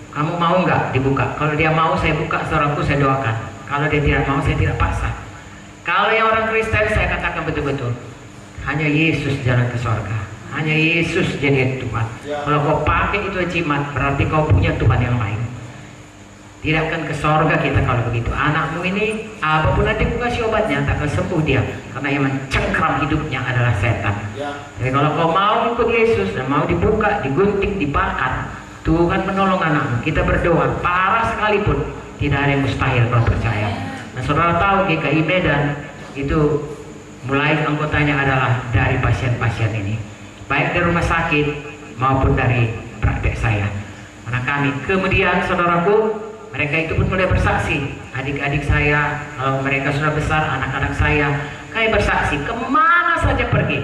Kamu mau nggak dibuka? Kalau dia mau saya buka, saudaraku, saya doakan. Kalau dia tidak mau, saya tidak paksa. Kalau yang orang Kristen saya katakan betul-betul, hanya Yesus jalan ke surga, hanya Yesus jadi Tuhan. Kalau kau pakai itu jimat, berarti kau punya Tuhan yang lain. Tidak akan ke sorga kita kalau begitu. Anakmu ini apapun nanti aku kasih obatnya, tak akan sembuh dia, karena yang mencengkram hidupnya adalah setan. Jadi kalau kau mau ikut Yesus dan mau dibuka, digunting, dibakar, Tuhan menolong anakmu. Kita berdoa, parah sekalipun tidak ada yang mustahil kalau percaya. Nah, saudara tahu GKI Medan itu mulai anggotanya adalah dari pasien-pasien ini, baik dari rumah sakit maupun dari praktek saya. Karena kami kemudian, saudaraku, mereka itu pun mulai bersaksi. Adik-adik saya, kalau mereka sudah besar, anak-anak saya, kayak bersaksi kemana saja pergi.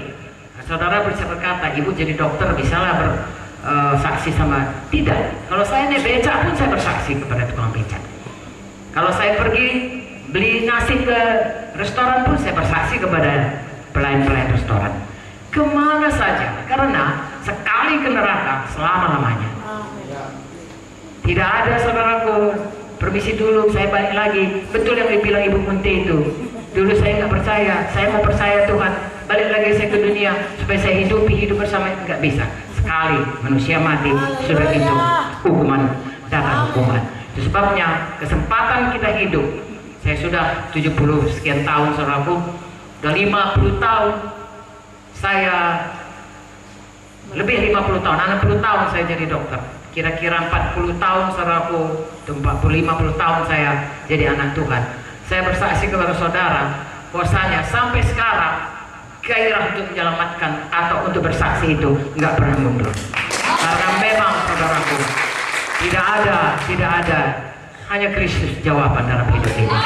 Nah, saudara bisa berkata, ibu jadi dokter bisalah bersaksi sama. Tidak, kalau saya naik becak pun saya bersaksi kepada tukang becak. Kalau saya pergi beli nasi ke restoran pun saya bersaksi kepada pelayan-pelayan restoran. Kemana saja, karena sekali ke neraka selama-lamanya. Tidak ada, saudaraku, permisi dulu, saya balik lagi. Betul yang dibilang Ibu Munti itu. Dulu saya nggak percaya, saya mau percaya Tuhan. Balik lagi saya ke dunia supaya saya hidup bersama. Nggak bisa. Sekali manusia mati, sudah itu hukuman, datang hukuman. Itu sebabnya kesempatan kita hidup. Saya sudah 70 sekian tahun, saudaraku. Udah 50 tahun. Saya lebih 50 tahun, 60 tahun saya jadi dokter. Kira-kira 40 tahun, saudaraku, 50 tahun saya jadi anak Tuhan. Saya bersaksi kepada saudara, bahwasanya sampai sekarang gairah untuk menyelamatkan atau untuk bersaksi itu nggak pernah mundur. Karena memang, saudaraku, tidak ada, hanya Kristus jawaban dalam hidup ini.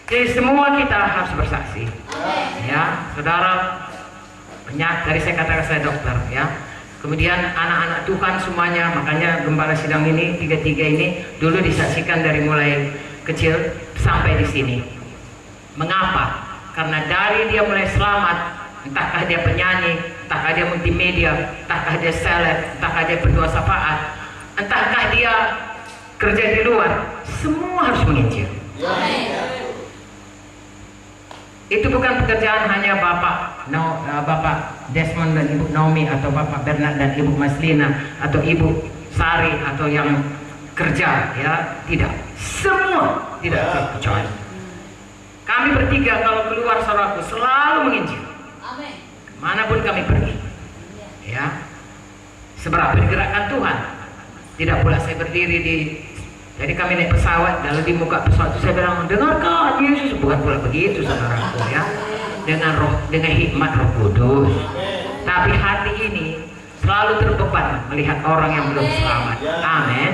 Jadi semua kita harus bersaksi. Ya, saudara, banyak dari saya katakan saya dokter, ya. Kemudian anak-anak Tuhan semuanya, makanya gembala sidang ini, tiga-tiga ini dulu disaksikan dari mulai kecil sampai di sini. Mengapa? Karena dari dia mulai selamat, entahkah dia penyanyi, entahkah dia multimedia, entahkah dia seleb, entahkah dia berdoa syafaat, entahkah dia kerja di luar, semua harus menginjil. Itu bukan pekerjaan hanya Bapak Desmond dan Ibu Naomi, atau Bapak Bernard dan Ibu Maslina, atau Ibu Sari, atau yang kerja, ya, tidak. Semua tidak terkecuali. Kami bertiga kalau keluar, saudaraku, selalu menginjil. Manapun kami pergi, ya. Seberapa digerakkan Tuhan. Tidak pula saya berdiri di. Jadi kami naik pesawat, lalu di muka pesawat itu saya bilang, dengarkan Yesus. Bukan pula begitu, saudaraku, ya. Dengan hikmat Roh Kudus. Tapi hati ini selalu terbeban melihat orang yang belum selamat. Amin.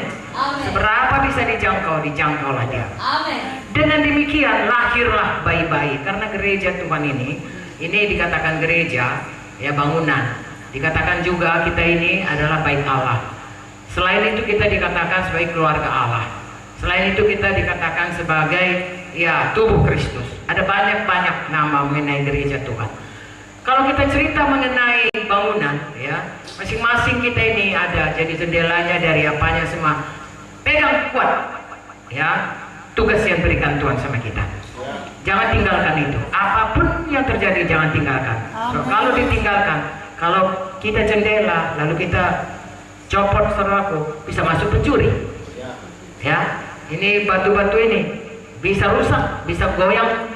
Seberapa bisa dijangkaulah dia. Dengan demikian lahirlah bayi-bayi. Karena gereja Tuhan ini dikatakan gereja, ya, bangunan. Dikatakan juga kita ini adalah bait Allah. Selain itu kita dikatakan sebagai keluarga Allah. Selain itu kita dikatakan sebagai, ya, tubuh Kristus. Ada banyak nama mengenai gereja Tuhan. Kalau kita cerita mengenai bangunan, ya, masing-masing kita ini ada jadi jendelanya dari apanya semua. Pegang kuat, ya, tugas yang berikan Tuhan sama kita. Jangan tinggalkan itu. Apapun yang terjadi jangan tinggalkan. So, kalau ditinggalkan, kalau kita jendela lalu kita copot, saudaraku, bisa masuk pencuri. Ya, ini batu-batu ini bisa rusak, bisa goyang,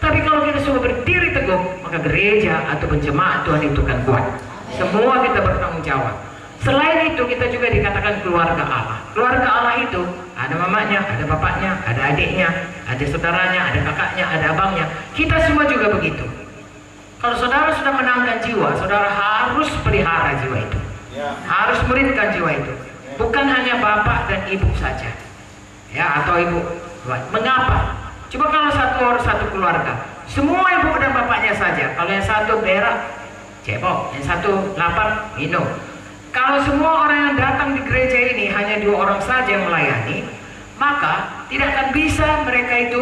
tapi kalau kita semua berdiri teguh, maka gereja atau jemaat Tuhan itu kan kuat. Semua kita bertanggung jawab. Selain itu kita juga dikatakan keluarga Allah. Keluarga Allah itu ada mamanya, ada bapaknya, ada adiknya, ada saudaranya, ada kakaknya, ada abangnya. Kita semua juga begitu. Kalau saudara sudah menangkan jiwa, saudara harus pelihara jiwa itu. Harus muridkan jiwa itu. Bukan hanya bapak dan ibu saja, ya, atau ibu. Mengapa? Coba kalau satu keluarga, semua ibu dan bapaknya saja. Kalau yang satu berak, cebok, yang satu lapar, minum. Kalau semua orang yang datang di gereja ini hanya 2 orang saja yang melayani, maka tidak akan bisa mereka itu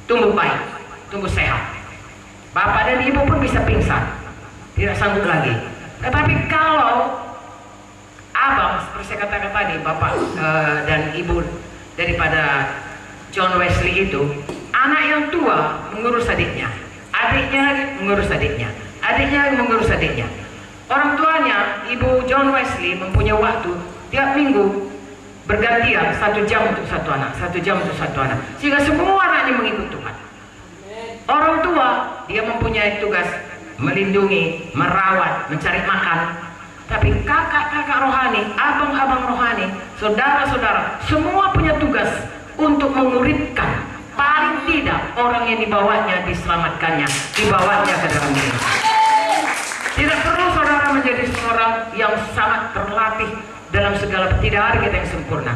tumbuh baik, tumbuh sehat. Bapak dan ibu pun bisa pingsan, tidak sanggup lagi. Tetapi kalau abang, seperti saya katakan tadi, bapak dan ibu daripada John Wesley itu, anak yang tua mengurus adiknya, adiknya lagi mengurus adiknya, adiknya lagi mengurus adiknya. Orang tuanya, Ibu John Wesley, mempunyai waktu tiap minggu bergantian 1 jam untuk satu anak, 1 jam untuk satu anak, sehingga semua anaknya mengikut Tuhan. Orang tua, dia mempunyai tugas melindungi, merawat, mencari makan. Tapi kakak-kakak rohani, abang-abang rohani, saudara-saudara, semua punya tugas untuk menguritkan. Paling tidak orang yang dibawanya diselamatkannya, dibawanya ke dalam gereja. Tidak perlu saudara menjadi seorang yang sangat terlatih dalam segala, tidak ada kita yang sempurna.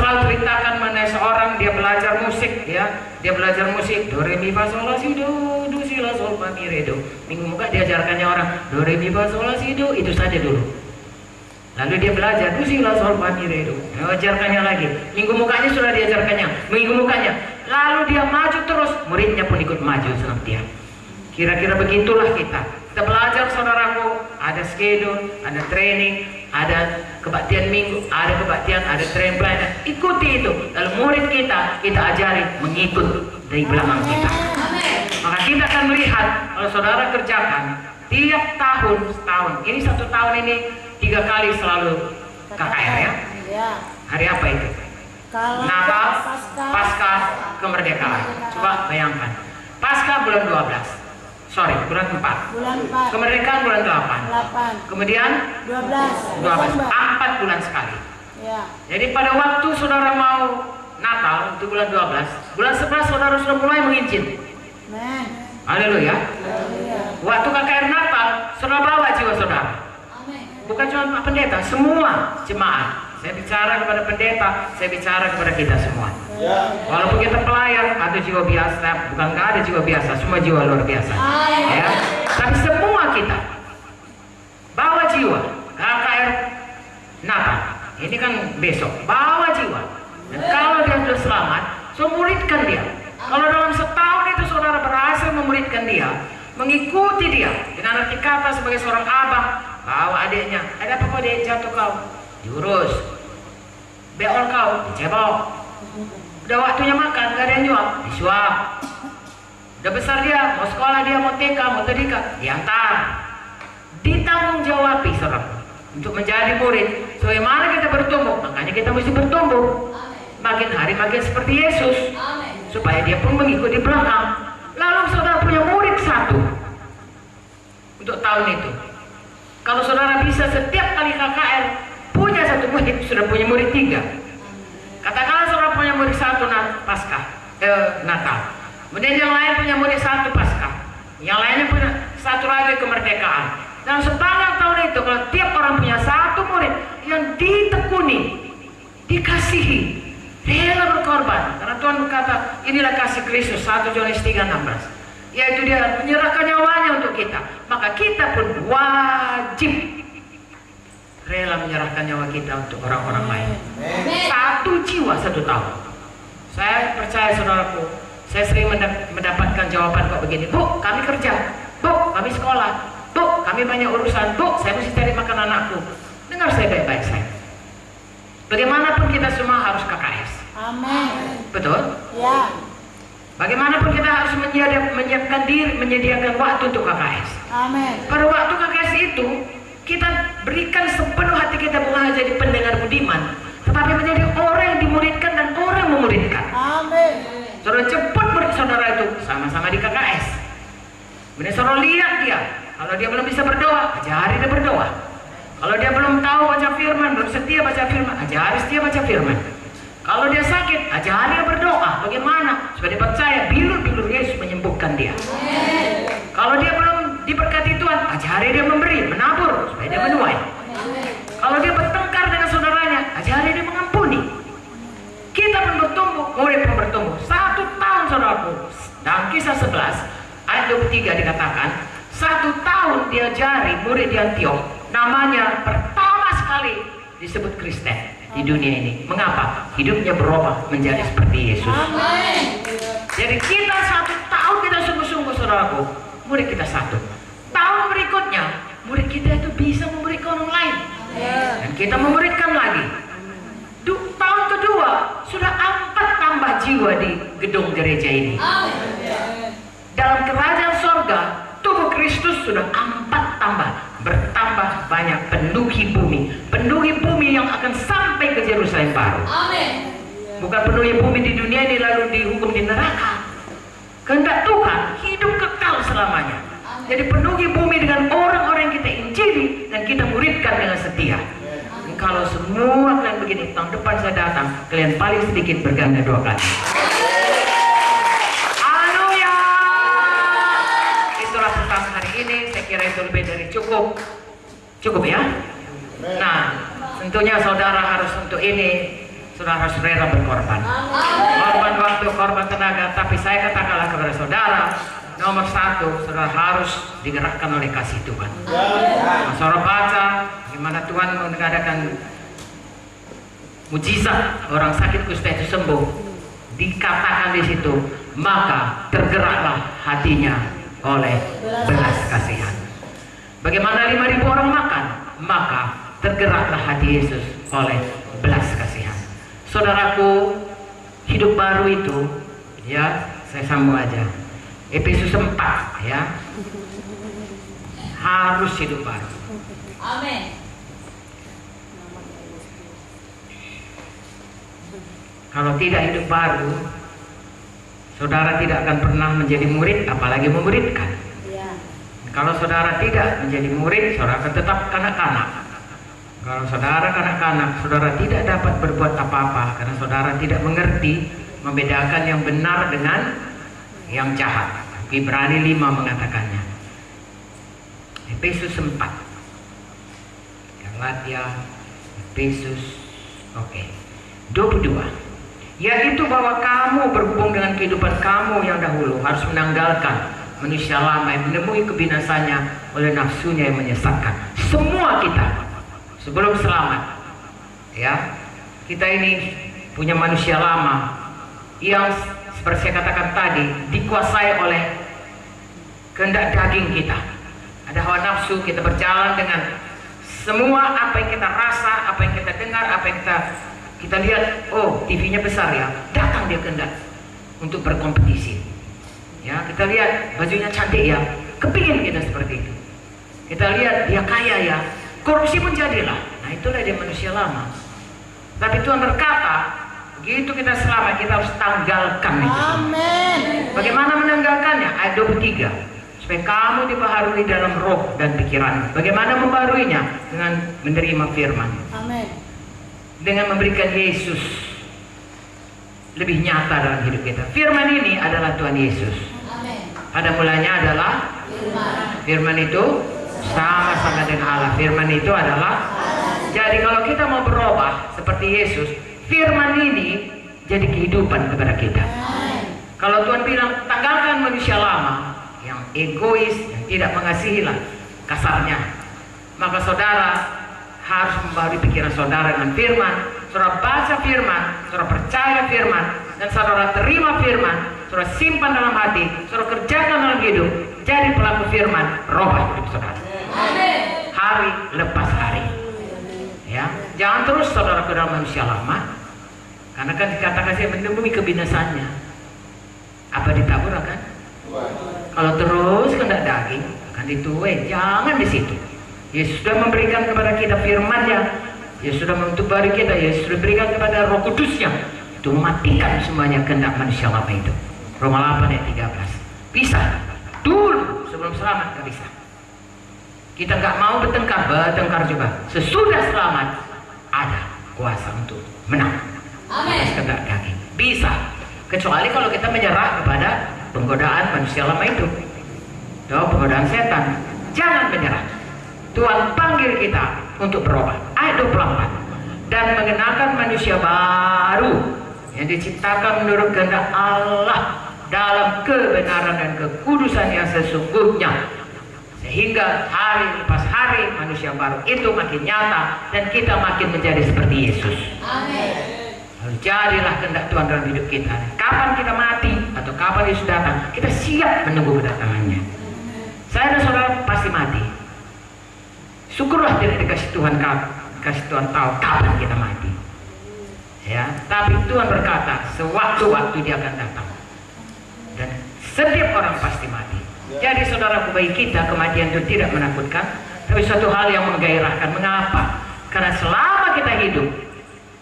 selalu ceritakan mengenai seorang dia belajar musik, ya. Dia belajar musik, do re mi fa sol la si do si la sol fa mi re do. Minggu muka diajarkannya orang do re mi fa sol la si do, itu saja dulu. Lalu dia belajar do si la sol fa mi re do. Diajarkannya lagi. Minggu mukanya sudah diajarkannya. Minggu mukanya. Lalu dia maju terus, muridnya pun ikut maju sama dia. Kira-kira begitulah kita. Kita belajar, saudaraku, ada schedule, ada training, ada kebaktian minggu, ada kebaktian, ada training pelayanan. Ikuti itu. Lalu murid kita ajari mengikut dari belakang kita. Maka kita akan melihat kalau saudara kerjakan tiap tahun setahun. Ini 1 tahun ini 3 kali selalu KKR, ya. Hari apa itu? Natal, Paskah, kemerdekaan. Coba bayangkan. Paskah bulan 12. Sorry, bulan 4. Kemerdekaan bulan 8. Kemudian 12. 4 bulan sekali. Ya. Jadi pada waktu saudara mau Natal itu bulan 12, bulan 11 saudara sudah mulai mengincin. Haleluya. Waktu KKR Natal, saudara bawa jiwa saudara. Bukan cuma pendeta, semua jemaat. Saya bicara kepada pendeta, saya bicara kepada kita semua. Walaupun kita pelayan, ada jiwa biasa, bukan nggak ada jiwa biasa, semua jiwa luar biasa. Ya. Tapi semua kita bawa jiwa KKR Natal. Ini kan besok, bawa jiwa. Dan kalau dia sudah selamat, so muridkan dia. Kalau dalam setahun itu saudara berhasil memuridkan dia, mengikuti dia dengan arti kata sebagai seorang abang, bawa adiknya, ada apa kau dek jatuh kau? Diurus. Beol kau, dicebok. Udah waktunya makan, gak ada yang jual, disuap. Udah besar dia, mau sekolah dia, mau TK, mau TDK, diantar. Ditanggung jawabi saudara untuk menjadi murid. Sebagaimana kita bertumbuh, makanya kita mesti bertumbuh. Makin hari makin seperti Yesus, supaya dia pun mengikuti belakang. Lalu saudara punya murid 1 untuk tahun itu. Kalau saudara bisa setiap kali KKR punya 1 murid, sudah punya murid 3. Katakanlah saudara punya murid 1 Paskah, Natal. Kemudian yang lain punya murid 1 Paskah. Yang lainnya punya 1 lagi kemerdekaan. Dan sepanjang tahun itu, kalau tiap orang punya 1 murid yang ditekuni, dikasihi, rela berkorban. Karena Tuhan berkata, inilah kasih Kristus, 1 Yohanes 3:16. Yaitu dia menyerahkan nyawanya untuk kita. Maka kita pun wajib rela menyerahkan nyawa kita untuk orang-orang lain. 1 jiwa 1 tahun. Saya percaya saudaraku, saya sering mendapatkan jawaban kok begini, Bu, kami kerja, Bu, kami sekolah, Bu, kami banyak urusan, Bu, saya mesti cari makan anakku. Dengar saya baik-baik saya. Bagaimanapun kita semua harus KKS. Amin. Betul? Ya. Bagaimanapun kita harus menyiapkan diri, menyediakan waktu untuk KKS. Amin. Pada waktu KKS itu, kita berikan sepenuh hati kita bukan hanya jadi pendengar budiman, tetapi menjadi orang yang dimuridkan dan orang yang memuridkan. Amin. Saudara cepat murid saudara itu sama-sama di KKS. Kemudian saudara lihat dia, kalau dia belum bisa berdoa, ajari dia berdoa. Kalau dia belum tahu baca firman, belum setia baca firman, ajari setia baca firman. Kalau dia sakit, ajari dia berdoa. Bagaimana? Supaya dia percaya bilur-bilur Yesus menyembuhkan dia. Amin. Kalau dia belum diberkati Tuhan, ajari dia memberi, menabur, supaya dia menuai. Kalau dia bertengkar dengan saudaranya, ajari dia mengampuni. Kita pun bertumbuh, murid pun bertumbuh. 1 tahun saudaraku. Dalam Kisah 11 ayat 23 dikatakan, 1 tahun diajari murid di Antiok, namanya pertama sekali disebut Kristen di dunia ini. Mengapa? Hidupnya berubah menjadi seperti Yesus. Amin. Jadi kita 1 tahun kita sungguh-sungguh saudaraku, murid kita 1. Tahun berikutnya, murid kita itu bisa memberikan orang lain. Dan kita memuridkan lagi. Tahun kedua, sudah 4 tambah jiwa di gedung gereja ini. Dalam kerajaan sorga, tubuh Kristus sudah 4 tambah. Bertambah banyak penuhi bumi yang akan sampai ke Yerusalem baru. Amin. Bukan penuhi bumi di dunia ini lalu dihukum di neraka. Kehendak Tuhan hidup kekal selamanya. Jadi penuhi bumi dengan orang-orang yang kita injili dan kita muridkan dengan setia. Dan kalau semua kalian begini, tahun depan saya datang, kalian paling sedikit berganda 2 kali. Haleluya. Itulah tentang hari ini. Saya kira itu lebih dari cukup ya. Nah, tentunya saudara harus untuk ini saudara harus rela berkorban. Korban waktu, korban tenaga. Tapi saya katakanlah kepada saudara, nomor satu, saudara harus digerakkan oleh kasih Tuhan. Saudara baca bagaimana Tuhan mengadakan mujizat orang sakit kusta itu sembuh. Dikatakan di situ, maka tergeraklah hatinya oleh belas kasihan. Bagaimana 5.000 orang makan, maka tergeraklah hati Yesus oleh belas kasihan. Saudaraku, hidup baru itu, ya, saya sambung aja. Efesus 4, ya, harus hidup baru. Amin. Kalau tidak hidup baru, saudara tidak akan pernah menjadi murid, apalagi memuridkan. Ya. Kalau saudara tidak menjadi murid, saudara akan tetap kanak-kanak. Kalau saudara kanak-kanak, saudara tidak dapat berbuat apa-apa karena saudara tidak mengerti membedakan yang benar dengan yang jahat. Ibrani 5 mengatakannya. Efesus 4, Galatia, Efesus, 22. Yaitu bahwa kamu berhubung dengan kehidupan kamu yang dahulu harus menanggalkan manusia lama yang menemui kebinasannya oleh nafsunya yang menyesatkan. Semua kita sebelum selamat, ya, kita ini punya manusia lama yang seperti saya katakan tadi dikuasai oleh kehendak daging kita. Ada hawa nafsu, kita berjalan dengan semua apa yang kita rasa, apa yang kita dengar, apa yang kita lihat. Oh, TV-nya besar ya, datang dia kehendak untuk berkompetisi. Ya, kita lihat bajunya cantik ya, kepingin kita seperti itu. Kita lihat dia kaya ya, korupsi pun jadilah. Nah, itulah dia manusia lama. Tapi Tuhan berkata, begitu kita selamat, kita harus tanggalkan itu. Amin. Bagaimana menanggalkannya? Ayat 23. Supaya kamu dibaharui dalam roh dan pikiran. Bagaimana membaharuinya? Dengan menerima firman. Amin. Dengan memberikan Yesus lebih nyata dalam hidup kita. Firman ini adalah Tuhan Yesus. Amin. Pada mulanya adalah firman itu sama-sama dengan Allah. Firman itu adalah jadi kalau kita mau berubah seperti Yesus, firman ini jadi kehidupan kepada kita. Kalau Tuhan bilang tanggalkan manusia lama yang egois, yang tidak mengasihi lah kasarnya, maka saudara harus membaharui pikiran saudara dengan firman. Saudara baca firman, saudara percaya firman, dan saudara terima firman, saudara simpan dalam hati, saudara kerjakan dalam hidup, jadi pelaku firman, robah hidup saudara. Hari lepas hari. Ya, jangan terus saudara ke dalam manusia lama, karena kan dikatakan saya menemui kebinasannya. Apa ditabur akan? Kalau terus kehendak daging akan dituai. Jangan di situ. Yesus sudah memberikan kepada kita firman-Nya. Yesus sudah mentubari kita. Yesus sudah berikan kepada Roh Kudus-Nya. Itu mematikan semuanya kehendak manusia lama itu. Roma 8 ayat 13. Bisa. Dulu sebelum selamat nggak bisa. Kita nggak mau bertengkar juga. Sesudah selamat ada kuasa untuk menang. Atas kehendak daging. Bisa. Kecuali kalau kita menyerah kepada penggodaan manusia lama itu. Atau penggodaan setan. Jangan menyerah. Tuhan panggil kita untuk berubah. Ayat 24. Dan mengenakan manusia baru yang diciptakan menurut kehendak Allah dalam kebenaran dan kekudusan yang sesungguhnya, sehingga hari lepas hari manusia baru itu makin nyata dan kita makin menjadi seperti Yesus. Amin. Lalu jadilah kehendak Tuhan dalam hidup kita. Kapan kita mati atau kapan Yesus datang, kita siap menunggu kedatangannya. Saya dan saudara pasti mati. Syukurlah tidak dikasih Tuhan tahu kapan kita mati. Ya, tapi Tuhan berkata sewaktu-waktu dia akan datang. Dan setiap orang pasti mati. Jadi saudara, bagi kita kematian itu tidak menakutkan, tapi suatu hal yang menggairahkan. Mengapa? Karena selama kita hidup,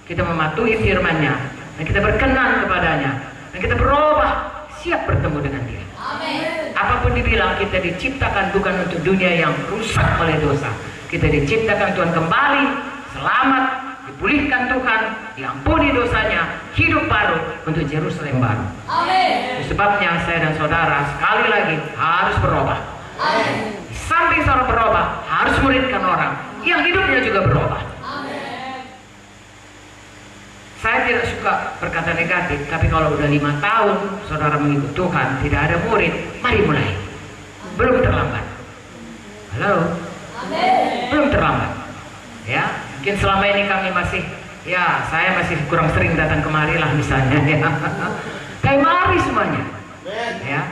kita mematuhi firman-Nya dan kita berkenan kepadanya dan kita berubah, siap bertemu dengan Dia. Amin. Apapun dibilang, kita diciptakan bukan untuk dunia yang rusak oleh dosa. Kita diciptakan Tuhan kembali, selamat, dipulihkan Tuhan, diampuni dosanya, hidup baru untuk Yerusalem baru. Amin. Sebabnya saya dan saudara sekali lagi harus berubah. Amin. Di samping saudara berubah, harus muridkan orang yang hidupnya juga berubah. Amin. Saya suka berkata negatif, tapi kalau udah 5 tahun saudara mengikut Tuhan, tidak ada murid, mari mulai. Belum terlambat. Halo? Belum terlambat. Ya, mungkin selama ini kami masih, ya saya masih kurang sering datang kemari lah misalnya. Ya. Tapi mari semuanya. Ya.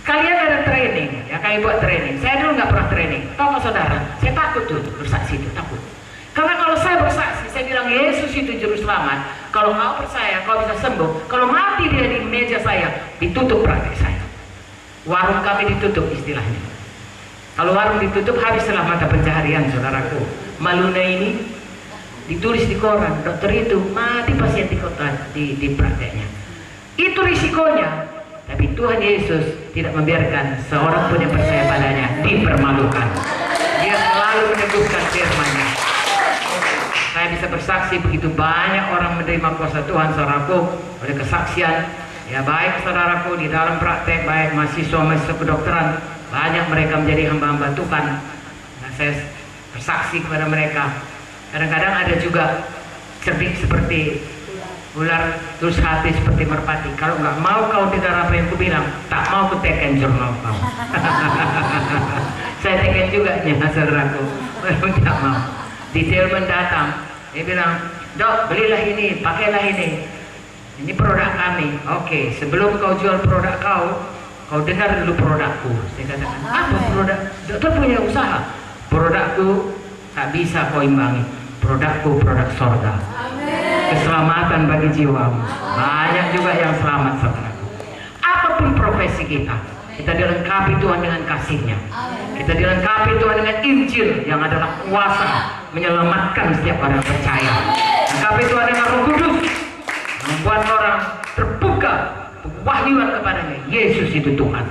Kalian ada training, ya kami buat training. Saya dulu nggak pernah training. Tahu nggak saudara? Saya takut tuh bersaksi itu, takut. Karena kalau saya bersaksi, saya bilang Yesus itu juru selamat. Kalau kau percaya, kau bisa sembuh. Kalau mati dia di meja saya, ditutup praktek saya. Warung kami ditutup istilahnya. Kalau warung ditutup, habislah mata pencaharian saudaraku. Maluna ini ditulis di koran, dokter itu mati pasien di kota di prakteknya. Itu risikonya. Tapi Tuhan Yesus tidak membiarkan seorang pun yang percaya padanya dipermalukan. Dia selalu meneguhkan firman-Nya. Saya bisa bersaksi begitu banyak orang menerima kuasa Tuhan saudaraku oleh kesaksian. Ya baik saudaraku di dalam praktek, baik mahasiswa kedokteran, banyak mereka menjadi hamba-hamba Tuhan. Nah, saya bersaksi kepada mereka. Kadang-kadang ada juga cerdik seperti ular, terus hati seperti merpati. Kalau nggak mau kau dengar apa yang ku bilang, tak mau ku teken jurnal kau. Saya teken juga nya saudaraku, tidak mau. Detailman datang, dia bilang, dok belilah ini, pakailah ini. Ini produk kami. Oke, sebelum kau jual produk kau dengar dulu produkku. Saya katakan, apa produk? Dokter punya usaha. Produkku tak bisa kau imbangi. Produkku produk sorga. Keselamatan bagi jiwa. Banyak juga yang selamat saudaraku. Apapun profesi kita dilengkapi Tuhan dengan kasih-Nya. Kita dilengkapi Tuhan dengan Injil yang adalah kuasa menyelamatkan setiap orang percaya. Dilengkapi Tuhan dengan Roh Kudus, membuat orang terbuka wahyuan kepadanya. Yesus itu Tuhan.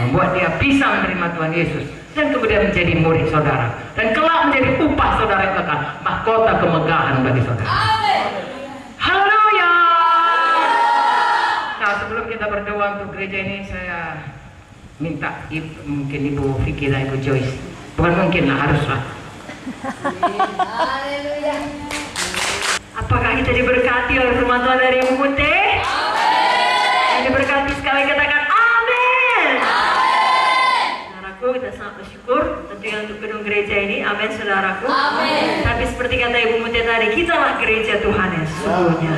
Membuat dia bisa menerima Tuhan Yesus dan kemudian menjadi murid saudara, dan kelak menjadi upah saudara yang kekal, mahkota kemegahan bagi saudara. Haleluya. Nah, sebelum kita berdoa untuk gereja ini, saya minta mungkin Ibu Vicky dan Ibu Joyce, bukan mungkin lah, haruslah. Haleluya. Apakah kita diberkati oleh firman Tuhan dari Ibu Munte? Yang diberkati sekali katakan amin. Saudaraku, kita sangat bersyukur tentunya untuk gedung gereja ini. Amin saudaraku. Amin. Tapi seperti kata Ibu Munte tadi, kitalah gereja Tuhan yang sesungguhnya.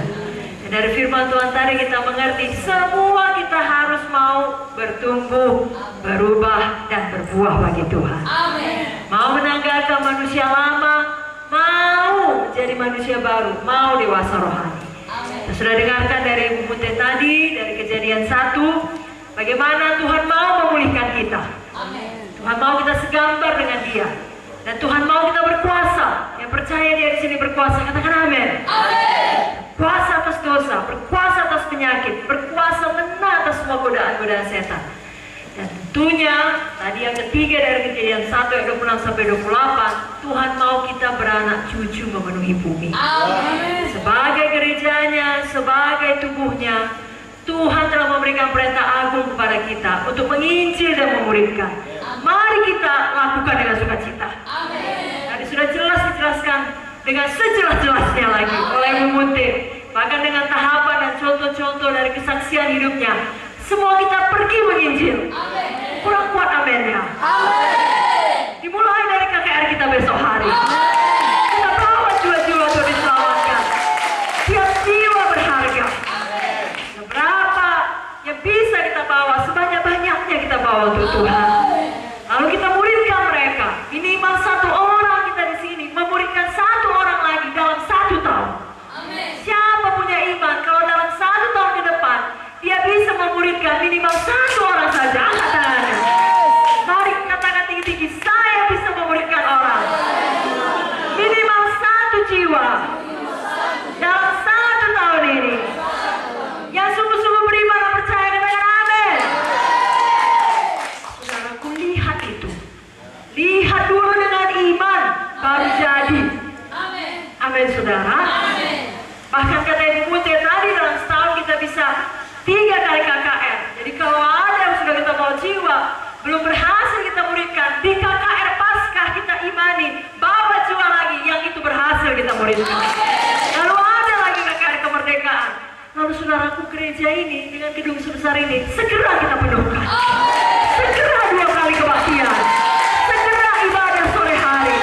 Dan dari firman Tuhan tadi kita mengerti semua kita harus mau bertumbuh, berubah dan berbuah bagi Tuhan. Amin. Mau menanggalkan manusia lama, mau menjadi manusia baru, mau dewasa rohani. Kita sudah dengarkan dari Ibu Munte tadi, dari Kejadian 1, bagaimana Tuhan mau memulihkan kita. Tuhan mau kita segambar dengan Dia, dan Tuhan mau kita berkuasa. Yang percaya Dia di sini berkuasa, katakan amin. Kuasa atas dosa, berkuasa atas penyakit, berkuasa menang atas semua godaan-godaan setan. Dan tentunya tadi yang ketiga dari Kejadian 1 ayat 26 sampai 28, Tuhan mau kita beranak cucu memenuhi bumi. Sebagai gerejanya, sebagai tubuhnya, Tuhan telah memberikan perintah agung kepada kita untuk menginjil dan memuridkan. Mari kita lakukan dengan sukacita. Tadi sudah jelas dijelaskan dengan sejelas-jelasnya lagi oleh Ibu Munte, bahkan dengan tahapan dan contoh-contoh dari kesaksian hidupnya. Semua kita pergi menginjil. Kurang kuat amennya. Dimulai dari KKR kita besok hari. Kita bawa jiwa-jiwa untuk diselamatkan. Tiap jiwa berharga. Berapa yang bisa kita bawa, sebanyak-banyaknya kita bawa untuk Tuhan. Lalu kita muridkan mereka. Minimal 1 orang kita di sini memuridkan 1 orang lagi dalam 1 tahun. Siapa punya iman kalau dalam 1 tahun ke depan dia bisa memuridkan minimal 1 orang saja? Angkat tangannya. Mari katakan tinggi-tinggi, saya bisa memuridkan orang. Minimal 1 jiwa dalam 1 tahun ini. Yang sungguh-sungguh beriman dan percaya katakan amin. Saudaraku, lihat itu. Lihat dulu dengan iman, baru jadi. Amin saudara. Bahkan kata Ibu Munte tadi, dalam setahun kita bisa 3 kali KKR. Jadi kalau ada yang sudah kita bawa jiwa, belum berhasil kita muridkan, di KKR Paskah kita imani, bawa jiwa lagi yang itu berhasil kita muridkan. Lalu ada gereja ini dengan gedung sebesar ini segera kita penuhkan. Segera 2 kali kebaktian. Segera ibadah sore hari.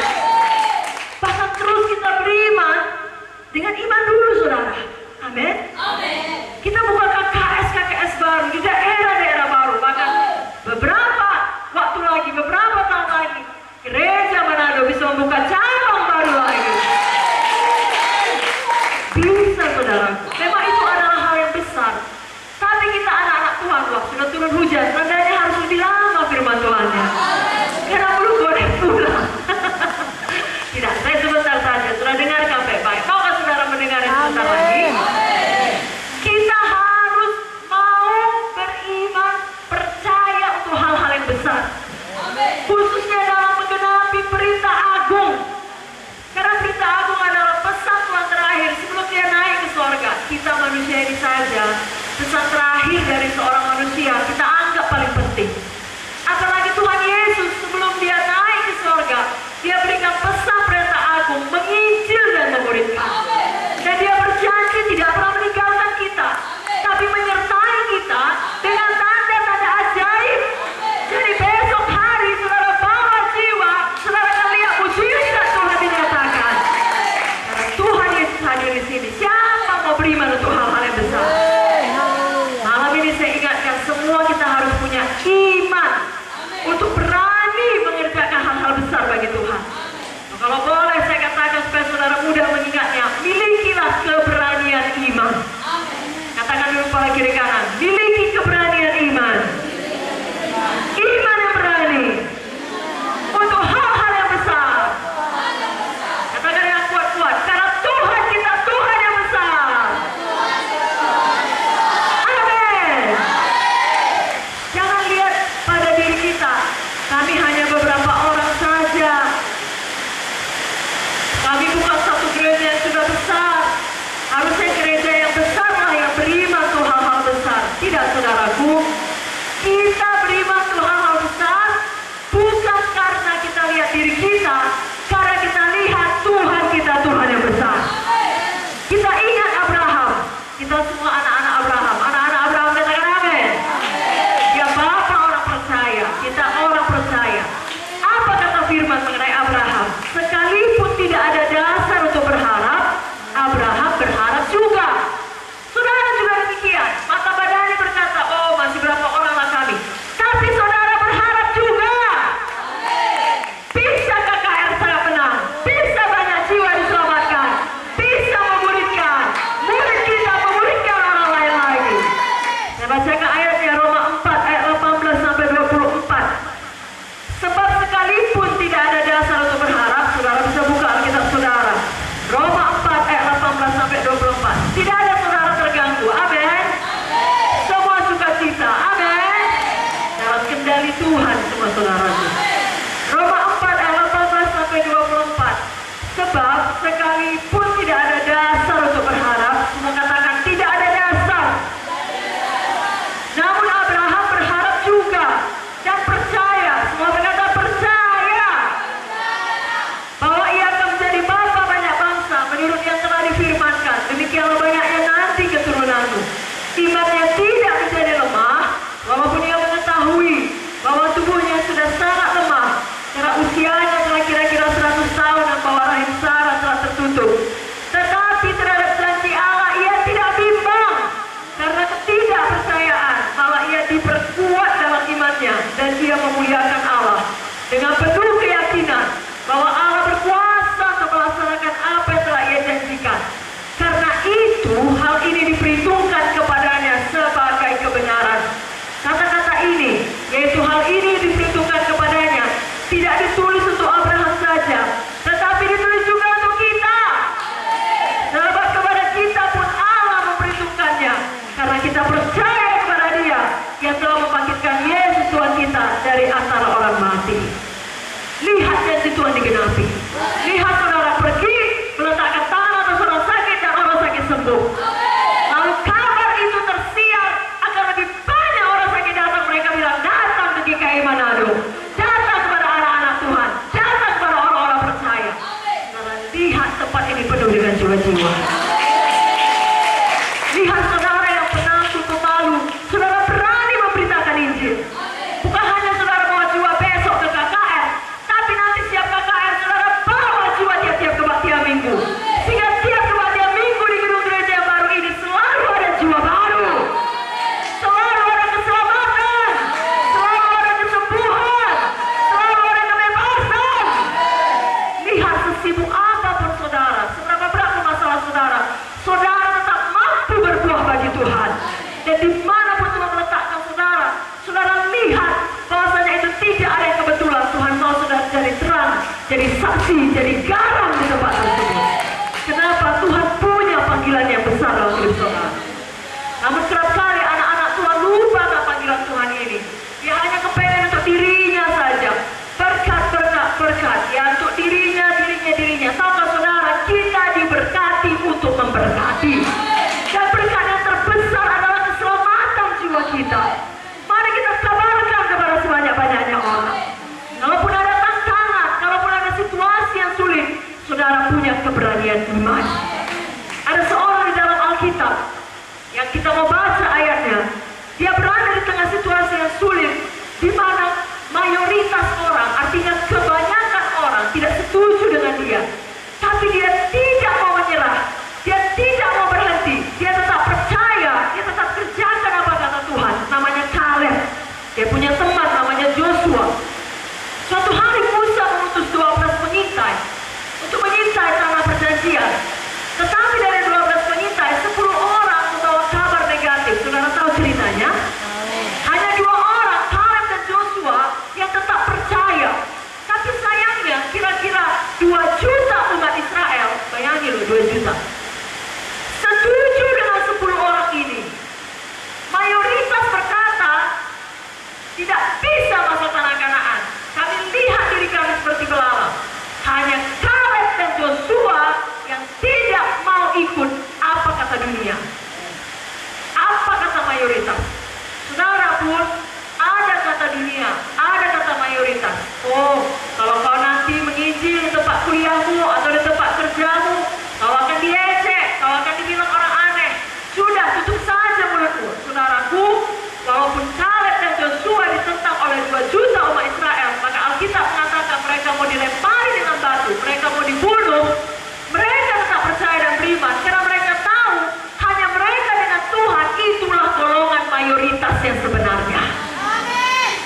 Bahkan terus kita beriman dengan iman dulu, saudara. Amin. Kita buka KKS baru di daerah-daerah baru. Bahkan beberapa waktu lagi, beberapa tahun lagi, gereja Manado bisa membuka cabang baru lagi. Bisa, saudara. Memang itu adalah hal yang besar. Tapi kita anak-anak Tuhan, waktu sudah turun hujan, tandanya harus lebih lama firman Tuhannya. Karena belum boleh pulang. Tidak, saya sebentar saja. Sudah dengarkan baik-baik. Maukah saudara mendengar sebentar lagi? Kita harus mau beriman, percaya untuk hal-hal yang besar. Khususnya dalam menggenapi perintah agung. Karena perintah agung adalah pesan Tuhan terakhir sebelum dia naik ke sorga. Kita manusia ini saja, pesan terakhir dari seorang manusia kita anggap paling penting. Apalagi Tuhan Yesus sebelum dia naik ke sorga, dia berikan pesan perintah agung, menginjil dan memuridkan. Dan dia berjanji tidak pernah meninggalkan kita, tapi menyertai kita dengan tanda-tanda ajaib. Jadi besok hari saudara bawa jiwa, saudara akan lihat mujizat Tuhan dinyatakan. Karena Tuhan Yesus hadir di sini. Siapa mau beriman untuk hal-hal yang besar? Malam ini saya ingatkan semua kita harus punya iman untuk berani mengerjakan hal-hal besar bagi Tuhan. Kalau boleh saya katakan supaya saudara mudah mengingatnya, milikilah keberanian iman. Katakan dulu kepala kiri kanan, miliki keberanian iman. Iman yang berani untuk hal-hal yang besar. Katakan yang kuat-kuat, karena Tuhan kita Tuhan yang besar. Amin. Jangan lihat pada diri kita, kami hanya beberapa orang saja. Kami bukan satu gereja yang sudah besar. Harusnya gereja yang besar lah yang beriman untuk hal-hal besar. Tidak, saudaraku. Kita beriman untuk hal-hal besar bukan karena kita lihat diri kita, karena kita lihat Tuhan kita Tuhan yang besar. Kita ingat Abraham. Kita semua anak-anak Abraham. Anak-anak Abraham katakan amin. Ya Bapak orang percaya. Kita orang percaya. Apa kata firman mengenai Abraham? Sekalipun tidak ada dasar untuk berharap, Abraham berharap juga. Saudara juga demikian. Mata badannya berkata, oh masih berapa oranglah kami. Tapi saudara berharap juga. Bisa KKR sangat menang. Bisa banyak jiwa diselamatkan. Bisa memuridkan. Murid kita memuridkan orang lain lagi. Saya bacakan ayatnya Roma 4 ayat 18 sampai 24. Sebab sekalipun tidak ada dasar untuk berharap, saudara bisa buka Alkitab saudara. Roma 4 ayat 18 sampai 24. Tidak ada saudara terganggu. Amin. Semua sukacita. Amin. Dalam kendali Tuhan semua saudara. Roma 4 ayat 18 sampai 24. Sebab sekalipun tidak ada dasar untuk berharap, semua katakan tidak ada dasar. Namun Abraham berharap juga dan percaya. Semua berkata percaya bahwa ia akan menjadi bapa banyak bangsa menurut yang telah difirmankan. Demikianlah banyaknya nanti keturunanmu. Imannya tidak menjadi lemah, walaupun ia mengetahui bahwa tubuhnya sudah sangat lemah. Karena usianya telah kira-kira 100 tahun dan bahwa rahim Sarah telah tertutup. Tetapi terhadap janji Allah ia tidak bimbang karena ketidakpercayaan, malah ia diperkuat dalam imannya dan ia memuliakan Allah dengan penuh keyakinan bahwa Allah berkuasa untuk melaksanakan apa yang telah ia janjikan. Karena itu hal ini diperhitungkan kepadanya sebagai kebenaran. Kata-kata ini, yaitu hal ini diperhitungkan kepadanya, tidak ditulis untuk Abraham saja, tetapi ditulis juga untuk kita. Sebab kepada kita pun Allah memperhitungkannya, karena kita percaya kepada Dia yang telah membangkitkan Yesus Tuhan kita dari antara orang mati. Lihat janji Tuhan digenapi. Lihat saudara pergi meletakkan tangan atas orang sakit dan orang sakit sembuh. Lalu kabar itu tersiar, akan lebih banyak orang sakit datang. Mereka bilang datang ke GKI Manado, datang kepada anak-anak Tuhan, datang kepada orang-orang percaya. Karena lihat tempat ini penuh dengan jiwa-jiwa. Lihat saudara yang penanggung lihat sesibuk apapun saudara, seberapa berat masalah saudara, saudara tetap mampu berbuah bagi Tuhan. Dan dimanapun Tuhan meletakkan saudara, saudara lihat bahwasanya itu tidak ada yang kebetulan. Tuhan mau saudara jadi terang, jadi saksi, jadi garam di tempat tersebut. Kenapa? Tuhan punya panggilan yang besar dalam hidup saudara. Namun kerap kali anak-anak Tuhan lupa akan panggilan Tuhan ini. Dia hanya kepengen untuk dirinya saja. Berkat, ya untuk dirinya. Tahukah saudara, kita diberkati untuk memberkati. Dan berkat yang terbesar adalah keselamatan jiwa kita. Mari kita kabarkan kepada sebanyak-banyaknya orang. Kalaupun ada tantangan, kalaupun ada situasi yang sulit, saudara punya keberanian iman. Ada seorang di dalam Alkitab yang kita mau baca ayatnya. Dia berada di tengah situasi yang sulit, di mana mayoritas orang, artinya kebanyakan orang tidak setuju dengan dia. Tapi dia tidak mau menyerah, dia tidak mau berhenti, dia tetap percaya, dia tetap kerjakan apa kata Tuhan. Namanya Kaleb. Dia punya teman namanya Joshua. Suatu hari Musa mengutus 12 pengintai untuk mengintai tanah perjanjian. Tetapi dari 12 pengintai, 10 orang membawa kabar negatif. Saudara tahu ceritanya? Hanya 2 orang, Kaleb dan Joshua, yang tetap percaya. Tapi sayangnya kira-kira 2 juta umat Israel, bayangin loh 2 juta, setuju dengan 10 orang ini. Mayoritas berkata, tidak bisa masuk tanah Kanaan. Kami lihat diri kami seperti belalang. Hanya Kaleb dan Joshua yang tidak mau ikut apa kata dunia, apa kata mayoritas. Saudara pun ada kata dunia, ada kata mayoritas. Oh, kalau kau nanti menginjil di tempat kuliahmu atau di tempat kerjamu, kau akan diejek, kau akan dibilang orang aneh. Sudah, tutup saja mulutmu. Saudaraku, walaupun Kaleb dan Joshua ditentang oleh 2 juta umat Israel, maka Alkitab mengatakan mereka mau dilempari dengan batu, mereka mau dibunuh, mereka tetap percaya dan beriman karena mereka tahu hanya mereka dengan Tuhan itulah golongan mayoritas yang sebenarnya.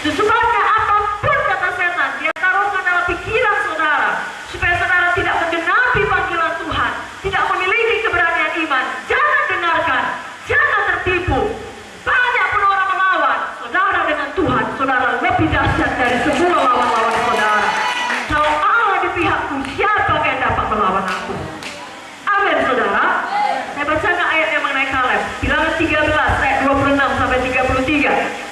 Sebabnya apapun kata setan, dia taruhkan dalam pikiran saudara supaya saudara tidak menggenapi panggilan Tuhan, tidak memiliki keberanian iman. Jangan dengarkan, jangan tertipu. Banyak pun orang melawan saudara dengan Tuhan, saudara lebih dahsyat dari semua lawan-lawan saudara. Kalau Allah di pihakku, siapa yang dapat melawan aku? Amin saudara. Saya bacakan ayat yang mengenai Kaleb, Bilangan 13 ayat 26 sampai 33.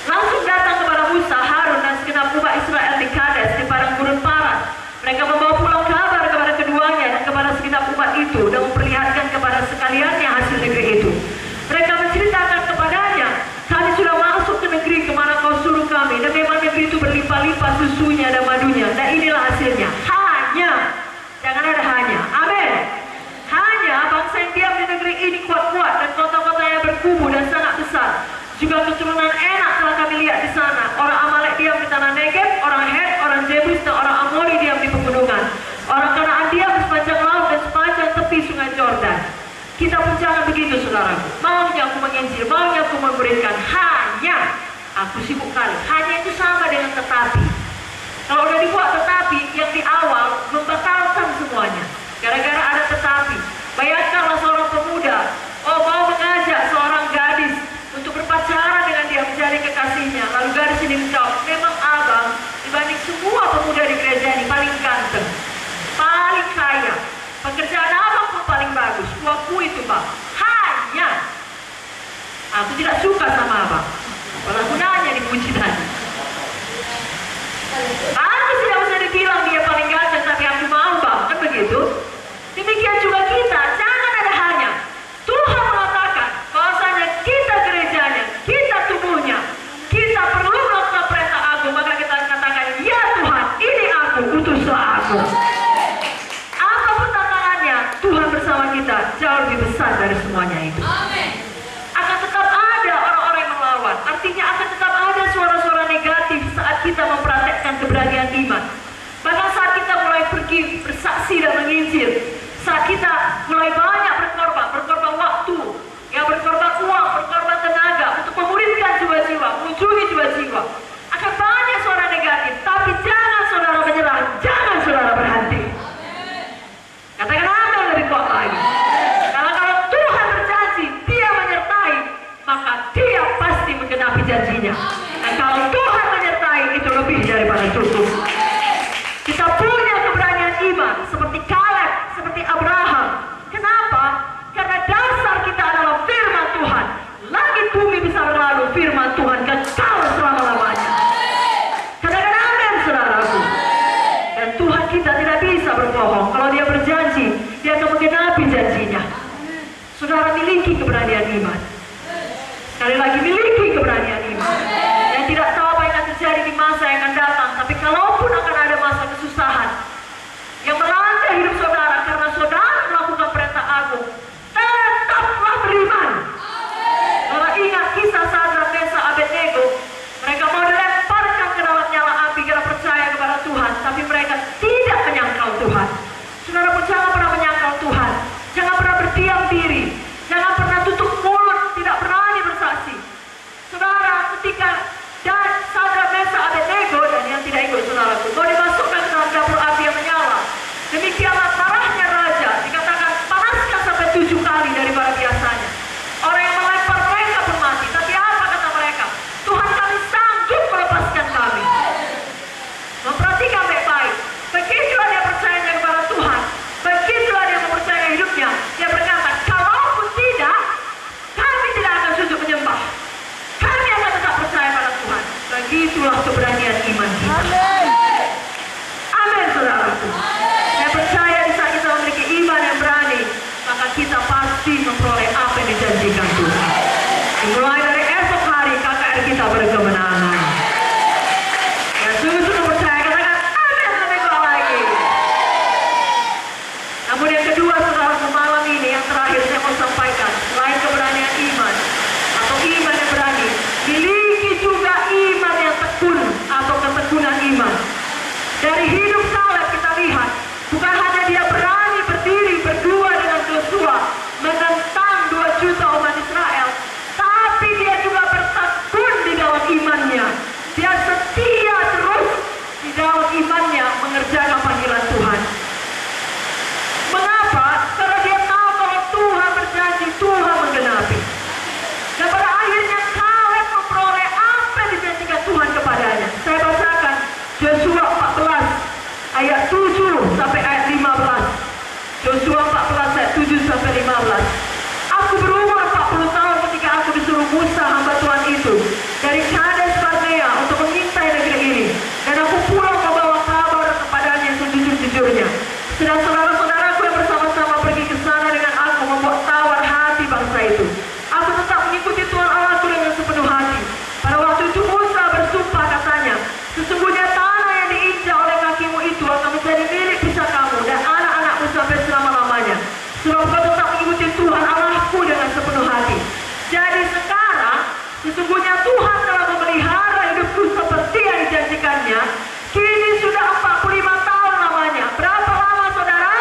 Langsung datang kepada Musa, Harun dan segenap umat Israel di Kades di padang gurun Paran. Mereka membawa pulang kabar kepada keduanya dan kepada segenap umat itu dan memperlihatkan kepada sekaliannya hasil negeri itu. Mereka menceritakan kepadanya, kami sudah masuk ke negeri kemana kau suruh kami, dan memang negeri itu berlimpah-limpah susunya dan madunya, dan inilah hasilnya. Hanya, jangan ada hanya, amin. Hanya bangsa yang diam di negeri ini kuat-kuat dan kota-kotanya berkubu dan sangat besar. Juga keturunan enak telah kami lihat di sana. Orang Amalek diam di tanah Negeb, orang Het, orang Jebus dan orang Amori diam di pegunungan. Orang Kanaan diam di sepanjang laut dan sepanjang tepi sungai Jordan. Kita pun jangan begitu saudaraku. Maunya aku menginjil, maunya aku memberikan. Hanya aku sibuk kali. Hanya itu sama dengan tetapi. Kalau udah dibuat tetapi, yang di awal membatalkan semuanya. Gara-gara ada tetapi. Bayangkanlah seorang pemuda, oh mau mengajak seorang gadis untuk berpacaran dengan dia, menjadi kekasihnya. Lalu gadis ini menjawab, memang abang dibanding semua pemuda di gereja ini paling ganteng, paling kaya, pekerjaan abang pun paling bagus. Tuaku itu bang, hanya aku tidak suka sama abang. Walau gunanya dipuji tadi. Aku tidak usah dibilang dia paling ganteng, tapi aku mau bang, kan begitu? Demikian juga kita, jangan ada hanya. Tuhan mengatakan bahwasanya kita gerejanya, kita tubuhnya, kita perlu melakukan perintah agung, maka kita katakan, ya Tuhan, ini aku, utuslah aku. Apapun tantangannya, Tuhan bersama kita jauh lebih besar dari semuanya itu. Akan tetap ada orang-orang yang melawan, artinya akan tetap ada suara-suara negatif saat kita mempraktekkan keberanian iman. Bahkan saat kita mulai pergi bersaksi dan menginjil, saat kita mulai banyak berkorban waktu, yang berkorban uang, berkorban tenaga untuk memulihkan jiwa-jiwa, mengunjungi jiwa-jiwa, akan banyak suara negatif. Tapi jangan saudara menyerah, jangan saudara berhenti. miliki keberanian iman. Sekali lagi, miliki keberanian iman. Yang tidak tahu apa yang akan terjadi di masa yang akan datang, tapi kalaupun akan ada masa kesusahan yang melanda hidup saudara karena saudara melakukan perintah agung, tetaplah beriman. Kalau ingat kisah Sadrak, Mesak, Abednego, mereka mau dilemparkan ke dalam nyala api karena percaya kepada Tuhan, tapi mereka tidak menyangkal Tuhan. Saudara pun jangan pernah menyangkal Tuhan. Jangan pernah berdiam diri. Jangan pernah tutup mulut, tidak berani bersaksi. Saudara, ketika dan Sadrak, Mesak, Abednego dan yang tidak ikut saudaraku mau dimasukkan ke dalam dapur api yang menyala, demikianlah marahnya raja, dikatakan panaskan sampai 7 kali daripada biasanya. Orang yang melempar mereka pun mati. Tapi apa kata mereka? Tuhan kami sanggup melepaskan kami. Memperhatikan baik-baik. Begitulah dia percayanya kepada Tuhan. Begitulah dia mempercayai hidupnya. Dia berkata, kalaupun tidak, kami tidak akan sujud menyembah. Kami akan tetap percaya pada Tuhan. Begitulah keberanian iman kita. Amin, saudaraku. Saya percaya di saat kita memiliki iman yang berani, maka kita pasti memperoleh apa yang dijanjikan Tuhan. Dimulai dari esok hari KKR kita berkemenangan. Ya, sungguh-sungguh percaya, katakan amin lebih kuat lagi. Namun yang kedua, saudara, malam ini yang terakhir saya mau sampaikan, selain keberanian iman atau iman yang berani, miliki juga iman yang tekun atau ketekunan iman. Dari hidup Kaleb kita lihat, bukan hanya dia berani berdiri berdua dengan Yosua menentang 2 juta umat Israel, tapi dia juga bertekun di dalam imannya. Dia setia terus di dalam imannya mengerjakan panggilan Tuhan. Mengapa? Karena dia tahu kalau Tuhan berjanji, Tuhan menggenapi. Dan pada akhirnya Kaleb memperoleh apa yang dijanjikan Tuhan kepadanya. Saya bacakan Yosua 14 ayat 7 sampai ayat 15. Yosua 14 ayat 7 sampai 15. Aku berumur 40 tahun ketika aku disuruh Musa hamba Tuhan itu dari Kades Barnea untuk mengintai negeri ini, dan aku pulang membawa kabar kepadanya sejujur-jujurnya. Sedang saudara-saudaraku yang bersama-sama pergi ke sana dengan aku membuat tawar hati bangsa itu. Aku tetap mengikuti Tuhan Allahku dengan sepenuh hati. Pada waktu itu Musa bersumpah, katanya, sesungguhnya tanah yang diinjak oleh kakimu itu akan menjadi milik pusakamu dan anak-anakmu sampai selama-lamanya. Sebab kau tetap mengikuti Tuhan Allahku dengan sepenuh hati. Jadi sekarang, sesungguhnya Tuhan telah memelihara hidupku seperti yang dijanjikannya. Kini sudah 45 tahun lamanya. Berapa lama, saudara?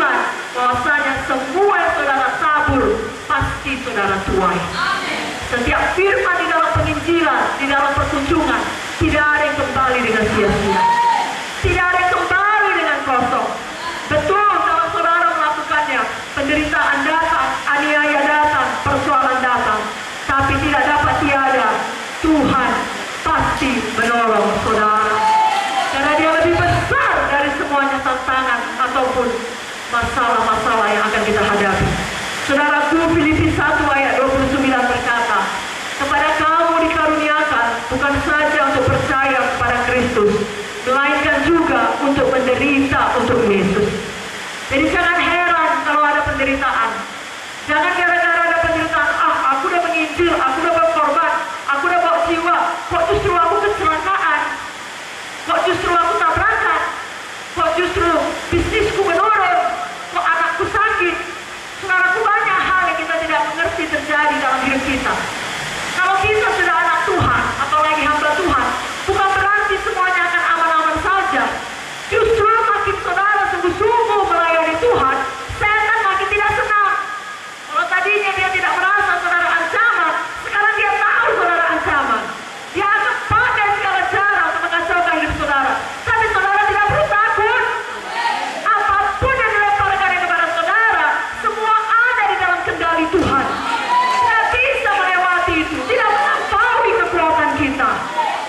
beriman bahwasanya semua yang saudara tabur pasti saudara tuai. Setiap firman di dalam penginjilan, di dalam perkunjungan, tidak ada yang kembali dengan sia-sia. Tidak ada yang kembali dengan kosong. Betul kalau saudara melakukannya, penderitaan datang, aniaya datang, persoalan datang, tapi tidak dapat tiada, Tuhan pasti menolong saudara. Karena dia lebih besar dari semuanya tantangan ataupun masalah-masalah yang akan kita hadapi. Saudaraku, Filipi 1 ayat 29 berkata, kepada kamu dikaruniakan bukan saja untuk percaya kepada Kristus, melainkan juga untuk menderita untuk Yesus. Jadi jangan heran kalau ada penderitaan. Jangan gara-gara ada penderitaan, aku udah menginjil, aku udah berkorban, aku udah bawa jiwa, kok justru aku kecelakaan, kok justru aku tabrakan, kok justru bisnisku menurun, kok anakku sakit. Saudaraku, banyak hal yang kita tidak mengerti terjadi dalam hidup kita. Kalau kita sudah anak Tuhan, apalagi hamba Tuhan, bukan berarti semuanya akan aman-aman saja. Justru makin saudara sungguh-sungguh melayani Tuhan, setan makin tidak senang. Kalau tadinya dia tidak merasa saudara ancaman, sekarang dia tahu saudara ancaman. Dia akan pakai segala cara untuk mengacaukan hidup saudara. Tapi saudara tidak perlu takut. Apapun yang dilemparkan kepada saudara, semua ada di dalam kendali Tuhan. Tidak bisa melewati itu, tidak melampaui kekuatan kita.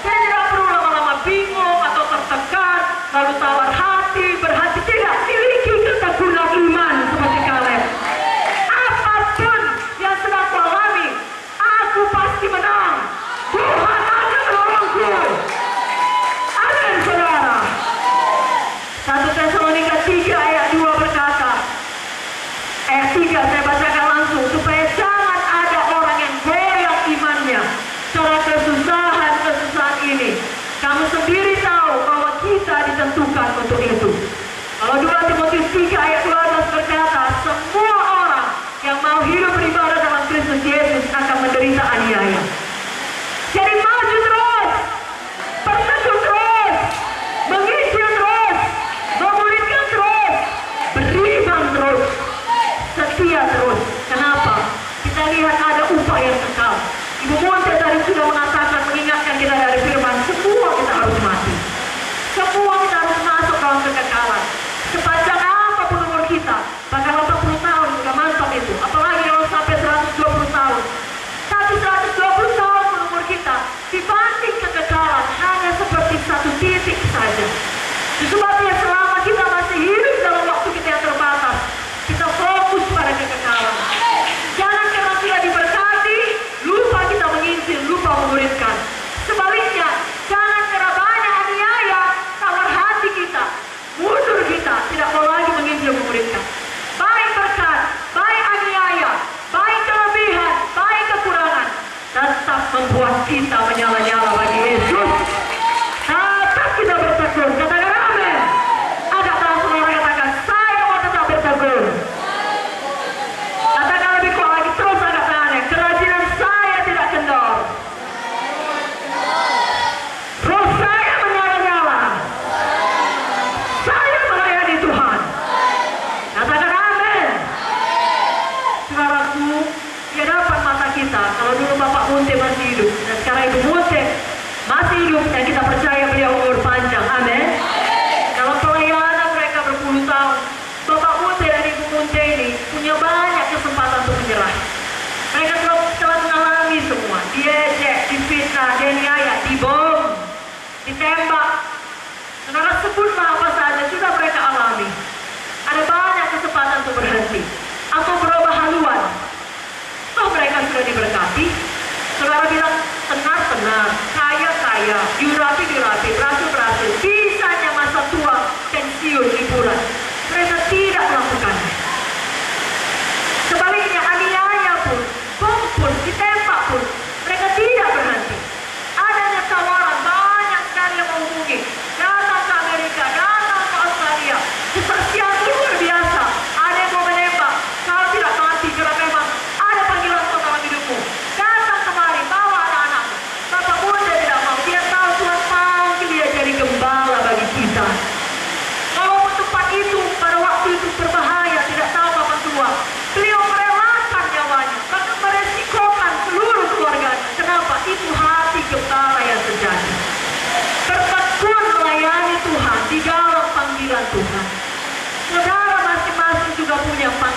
Saya tidak perlu lama-lama bingung atau tertekan, lalu tawar hati, berhati. Tidak, miliki ketekunan iman seperti Kaleb. Apapun yang sedang ku alami, aku pasti menang. Tuhan akan menolongku. Amin, saudara. 1 Tesalonika 3 ayat 2 berkata, ayat 3 saya bacakan langsung, supaya jangan ada orang yang goyah imannya karena kesusahan ini. Kamu sendiri tahu bahwa kita ditentukan untuk itu. Kalau 2 Timotius 3 ayat 12 berkata, semua orang yang mau hidup beribadah dalam Kristus Yesus akan menderita aniaya. Jadi maju terus, bertekun terus, menginjil terus, memuridkan terus, beriman terus, setia terus. Kenapa? Kita lihat ada upah yang kekal. Ibu Monte tadi sudah mengatakan, mengingatkan kita dari firman, semua kita harus mati. Semua kita harus masuk dalam kekekalan. Sepanjang apapun umur kita, bahkan 80 tahun sudah mantap itu. Apalagi kalau sampai 120 tahun. Tapi 120 tahun umur kita dibanding kekekalan hanya seperti satu titik saja. Sebabnya selama kita masih hidup dalam waktu kita yang terbatas, kita fokus pada kekekalan. Jangan karena sudah diberkati, lupa kita menginjil, lupa memuridkan. Sebaliknya, jangan karena banyak aniaya, tawar hati kita, mundur kita, tidak mau lagi menginjil memuridkan. Baik berkat, baik aniaya, baik kelebihan, baik kekurangan, tetap membuat kita menyala-nyala bagi Yesus. Tetap kita bertekun. Katakan amin. Ada tahu saudara katakan, saya mau tetap bertekun. Katakan lebih kuat lagi, terus agak tangannya. Kerajinan saya tidak kendor. Roh saya menyala-nyala. Saya melayani Tuhan. Katakan amin. Saudaraku, di hadapan mata kita, kalau dulu Bapak Munte masih hidup dan sekarang Ibu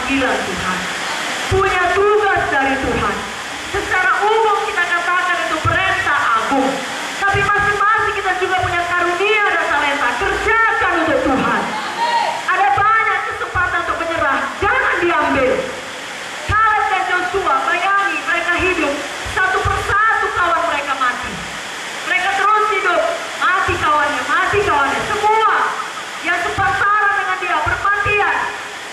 panggilan Tuhan, punya tugas dari Tuhan. Secara umum kita katakan itu perintah agung, tapi masing-masing kita juga punya karunia dan talenta. Kerjakan untuk Tuhan. Ada banyak kesempatan untuk menyerah, jangan diambil. Kaleb dan Joshua, bayangi mereka hidup, satu persatu kawan mereka mati. Mereka terus hidup, mati kawannya, semua yang sepantaran dengan dia bermatian.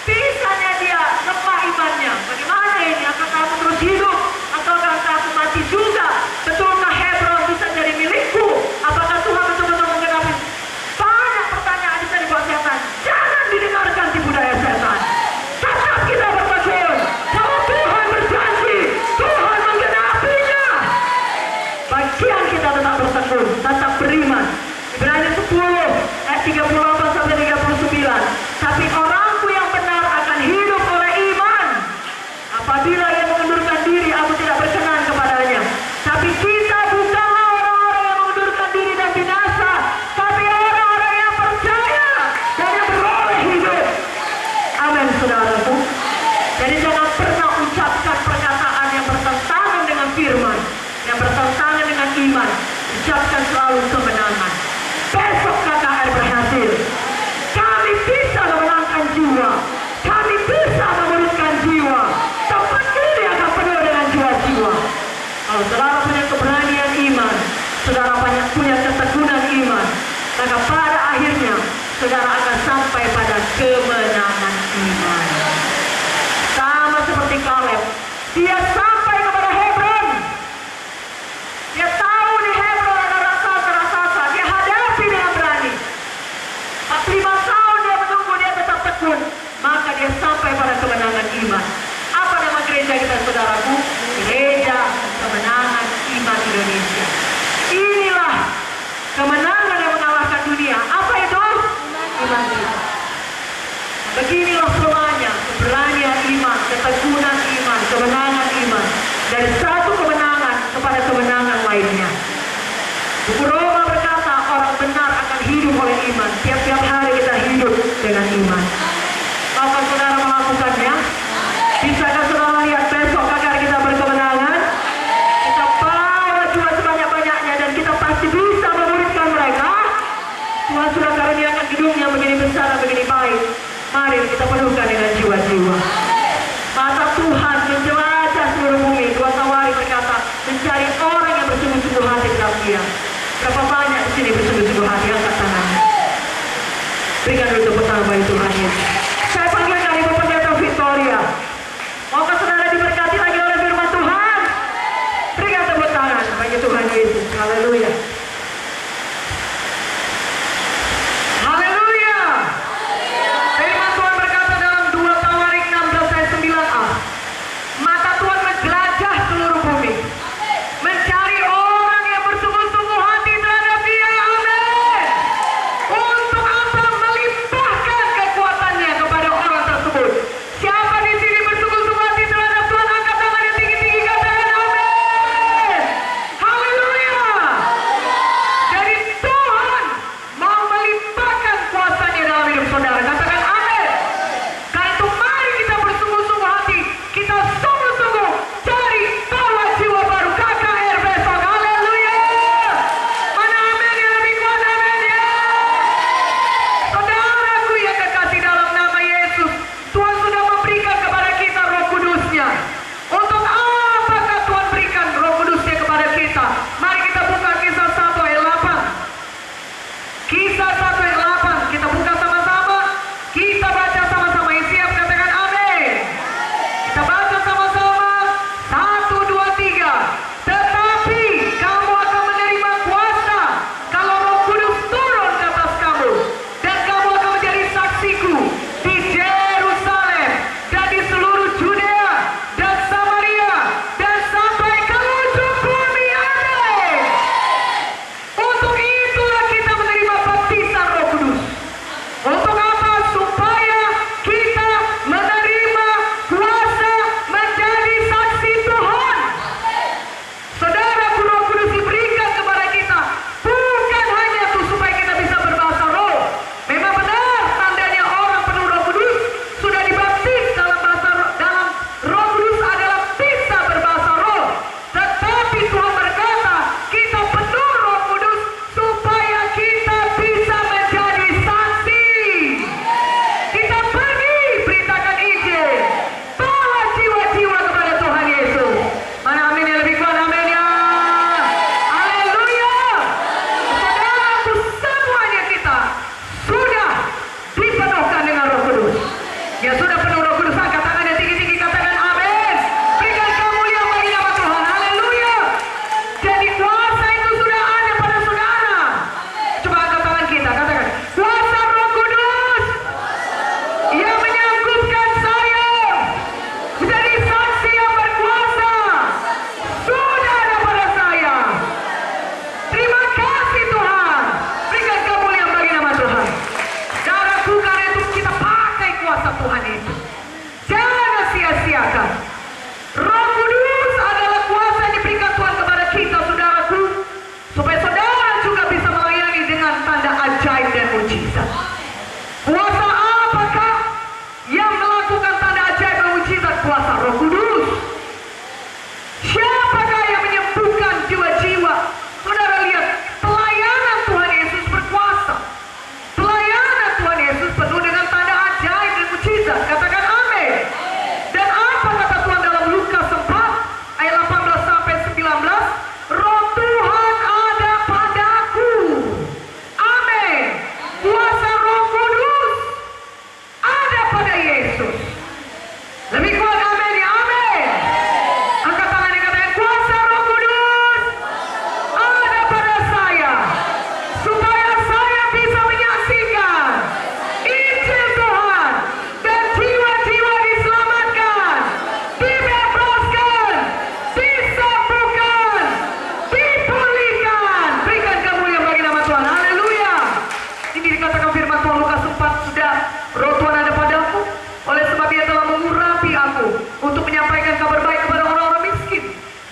Bisanya dia lemah imannya. Bagaimana ini? Akan kamu terus hidup atau akan kamu mati juga? Betulkah Hebron bisa jadi milikku? Apakah Tuhan betul-betul menggenapi? Banyak pertanyaan bisa dibuat setan. Jangan didengarkan tipu daya setan. Tetap kita bertekun. Kalau Tuhan berjanji, Tuhan menggenapinya. Bagian kita tetap bertekun, tetap beriman. Ibrani 10 ayat 38 sampai 39. Tapi orangku yang benar akan hidup oleh iman. Apabila ia mengundurkan diri, aku tidak berkenan kepadanya. Tapi kita bukanlah orang-orang yang mengundurkan diri dan binasa, tapi orang-orang yang percaya dan yang beroleh hidup. Amin, saudaraku. Jadi jangan pernah ucapkan perkataan yang bertentangan dengan firman, yang bertentangan dengan iman. Ucapkan selalu kemenangan. Besok KKR berhasil. Kami bisa memenangkan jiwa. Kami bisa memulihkan jiwa. Tempat ini akan penuh dengan jiwa-jiwa. Kalau saudara punya keberanian iman, saudara punya ketekunan iman, maka pada akhirnya saudara akan sampai pada kemenangan iman. Sama seperti Kaleb, dia sampai kepada Hebron. Dia tahu di Hebron ada raksasa, dia hadapi dengan berani. 45 tahun dia menunggu, dia tetap tekun, maka dia sampai pada kemenangan iman. Apa nama gereja kita, saudaraku? Gereja Kemenangan Iman Indonesia. Inilah kemenangan yang mengalahkan dunia. Apa itu? Iman kita. Beginilah polanya, keberanian iman, ketekunan iman, kemenangan iman. Dari satu kemenangan kepada kemenangan lainnya. Buku Roma berkata orang benar akan hidup oleh iman. Tiap-tiap hari kita hidup dengan iman. Maukah saudara melakukannya? Bisakah saudara lihat besok agar kita berkemenangan? Kita bawa jiwa sebanyak-banyaknya dan kita pasti bisa memuridkan mereka. Tuhan sudah karuniakan gedungnya begini besar dan begini baik. Mari kita penuhkan dengan jiwa-jiwa. Mata Tuhan menjelajah seluruh bumi. 2 Tawari berkata, mencari orang yang bersungguh-sungguh hati dalam Dia. Berapa banyak di sini bersungguh-sungguh hati? Angkat tangannya. Berikan dulu tepuk tangan bagi Tuhan Yesus. Saya panggilkan Ibu Pendeta Victoria. sudah penuh Roh Kudus, angkat tangannya tinggi-tinggi, katakan amin. Berikan kemuliaan bagi nama Tuhan. Haleluya. Jadi kuasa itu sudah ada pada saudara. Coba angkat tangan kita, katakan kuasa Roh Kudus yang menyangkutkan saya menjadi saksi yang berkuasa sudah ada pada saya. Terima kasih Tuhan. Berikan kemuliaan bagi nama Tuhan. Saudaraku, karena itu kita pakai kuasa Tuhan itu. Jangan sia-siakan. Roh Kudus adalah kuasa yang diberikan Tuhan kepada kita, saudaraku, supaya saudara juga bisa melayani dengan tanda ajaib dan mujizat. Kuasa apakah yang melakukan tanda ajaib dan mujizat? Kuasa Roh Kudus. Siapakah yang menyembuhkan jiwa-jiwa? Saudara lihat, pelayanan Tuhan Yesus berkuasa. Pelayanan Tuhan Yesus penuh dengan tanda ajaib dan mujizat. Katakan amin. Dan apa kata Tuhan dalam Lukas 4 ayat 18 sampai 19? Roh Tuhan ada padaku. Amin. Kuasa Roh Kudus ada pada Yesus. Lebih kuat amin ya, amin. Angkat tangan dikatakan kuasa Roh Kudus ada pada saya, supaya saya bisa menyaksikan Injil Tuhan dan jiwa-jiwa diselamatkan, dibebaskan, disembuhkan, dipulihkan. Berikan kemuliaan bagi nama Tuhan. Haleluya. Ini dikatakan firman Tuhan Lukas 4, sudah Roh Tuhan ada padaku, oleh sebab Ia telah mengurapi aku untuk menyampaikan kabar baik kepada orang-orang miskin,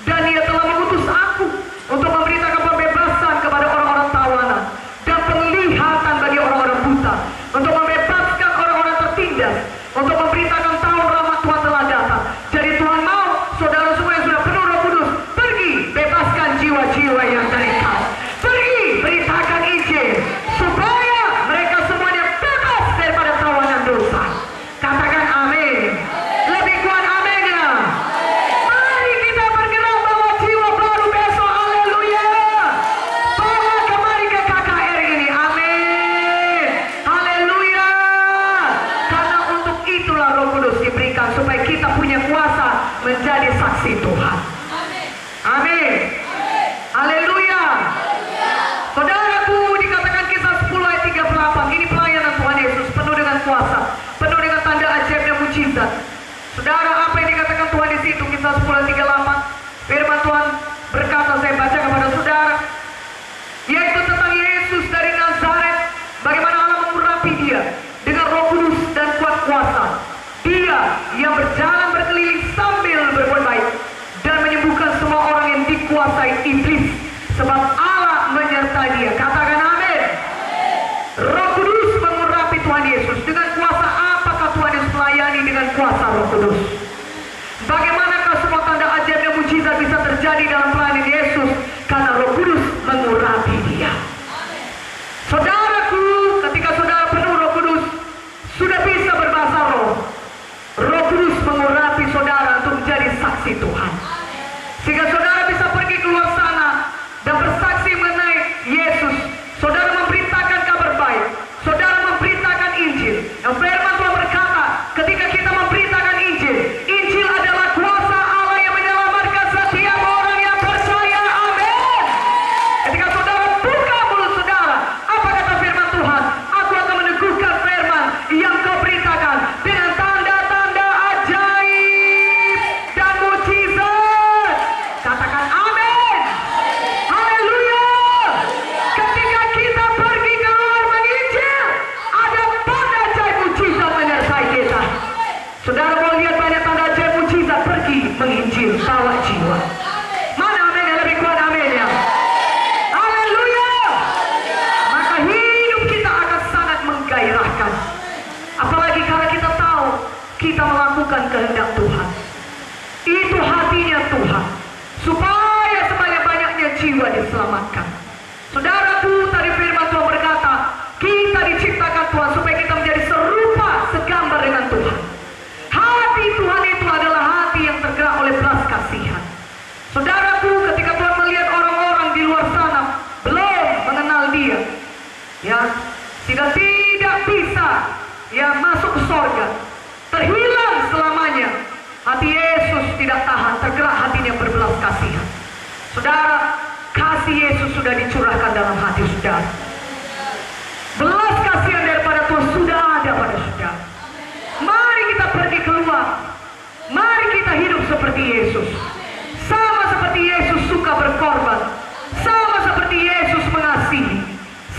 dan Ia telah mengutus aku untuk memberitakan pembebasan kepada orang-orang tawanan dan penglihatan bagi orang-orang buta, untuk membebaskan orang-orang tertindas, untuk memberitakan tahun rahmat Tuhan telah datang. Jadi Tuhan mau saudara semua yang sudah penuh Roh Kudus pergi bebaskan jiwa-jiwa yang terikat, pergi beritakan Injil supaya mereka semuanya bebas daripada tawanan dosa. Katakan amin. Lebih kuat amin ya. Mari kita bergerak bawa jiwa baru besok. Haleluya. Bawa kembali ke KKR ini. Amin. Haleluya. Karena untuk itulah Roh Kudus diberikan, supaya kita punya kuasa menjadi saksi Tuhan. Amin. Haleluya. Saudaraku, dikatakan kisah 10 ayat 38. Ini pelayanan Tuhan Yesus penuh dengan kuasa, penuh dengan tanda ajaib dan mujizat. Saudara, apa yang dikatakan Tuhan di situ? Kisah 10 ayat 38. Firman Tuhan berkata, saya baca kepada saudara, yaitu tentang Yesus dari Nazaret, bagaimana Allah mengurapi Dia dengan Roh Kudus dan kuat kuasa. Dia yang berjalan berkeliling sambil berbuat baik dan menyembuhkan semua orang yang dikuasai iblis, sebab Allah menyertai Dia. Katakan amin. Roh Kudus mengurapi Tuhan Yesus. Dengan kuasa apakah Tuhan Yesus melayani? Dengan kuasa Roh Kudus. Bagaimanakah semua tanda ajaib dan mujizat bisa terjadi dalam pelayanan Yesus? Karena Roh Kudus mengurapi Dia. Saudaraku, ketika saudara penuh Roh Kudus, sudah bisa berbahasa roh. Roh Kudus mengurapi saudara untuk menjadi saksi Tuhan, sehingga saudara bisa pergi keluar sana dan bersaksi mengenai Yesus. Saudara memberitakan kabar baik, saudara memberitakan Injil. Yang firman Tuhan berkata, ketika kita memberitakan Injil, Injil adalah kuasa Allah yang menyelamatkan setiap orang yang percaya. Amin. Ketika saudara buka mulut saudara, apa kata firman Tuhan? Aku akan meneguhkan firman yang kau beritakan dengan tanda-tanda ajaib dan mujizat. Katakan amin. Haleluya. Ketika kita pergi keluar menginjil, ada tanda ajaib mujizat menyertai kita. Saudara mau lihat banyak tanda ajaib mujizat, pergi menginjil, bawa jiwa. Mana amin yang lebih kuat? Amin ya. Haleluya. Maka hidup kita akan sangat menggairahkan. Apalagi karena kita tahu kita melakukan kehendak Tuhan. Itu hatinya Tuhan, supaya sebanyak-banyaknya jiwa diselamatkan. Saudaraku, tadi firman Tuhan berkata, kita diciptakan Tuhan supaya kita menjadi serupa, segambar dengan Tuhan. Hati Tuhan itu adalah hati yang tergerak oleh belas kasihan. Saudaraku, ketika Tuhan melihat orang-orang di luar sana belum mengenal Dia, ya, sehingga tidak bisa ya masuk ke sorga, terhilang kasihan. Saudara, kasih Yesus sudah dicurahkan dalam hati saudara. Belas kasihan daripada Tuhan sudah ada pada saudara. Mari kita pergi keluar. Mari kita hidup seperti Yesus. Sama seperti Yesus suka berkorban. Sama seperti Yesus mengasihi.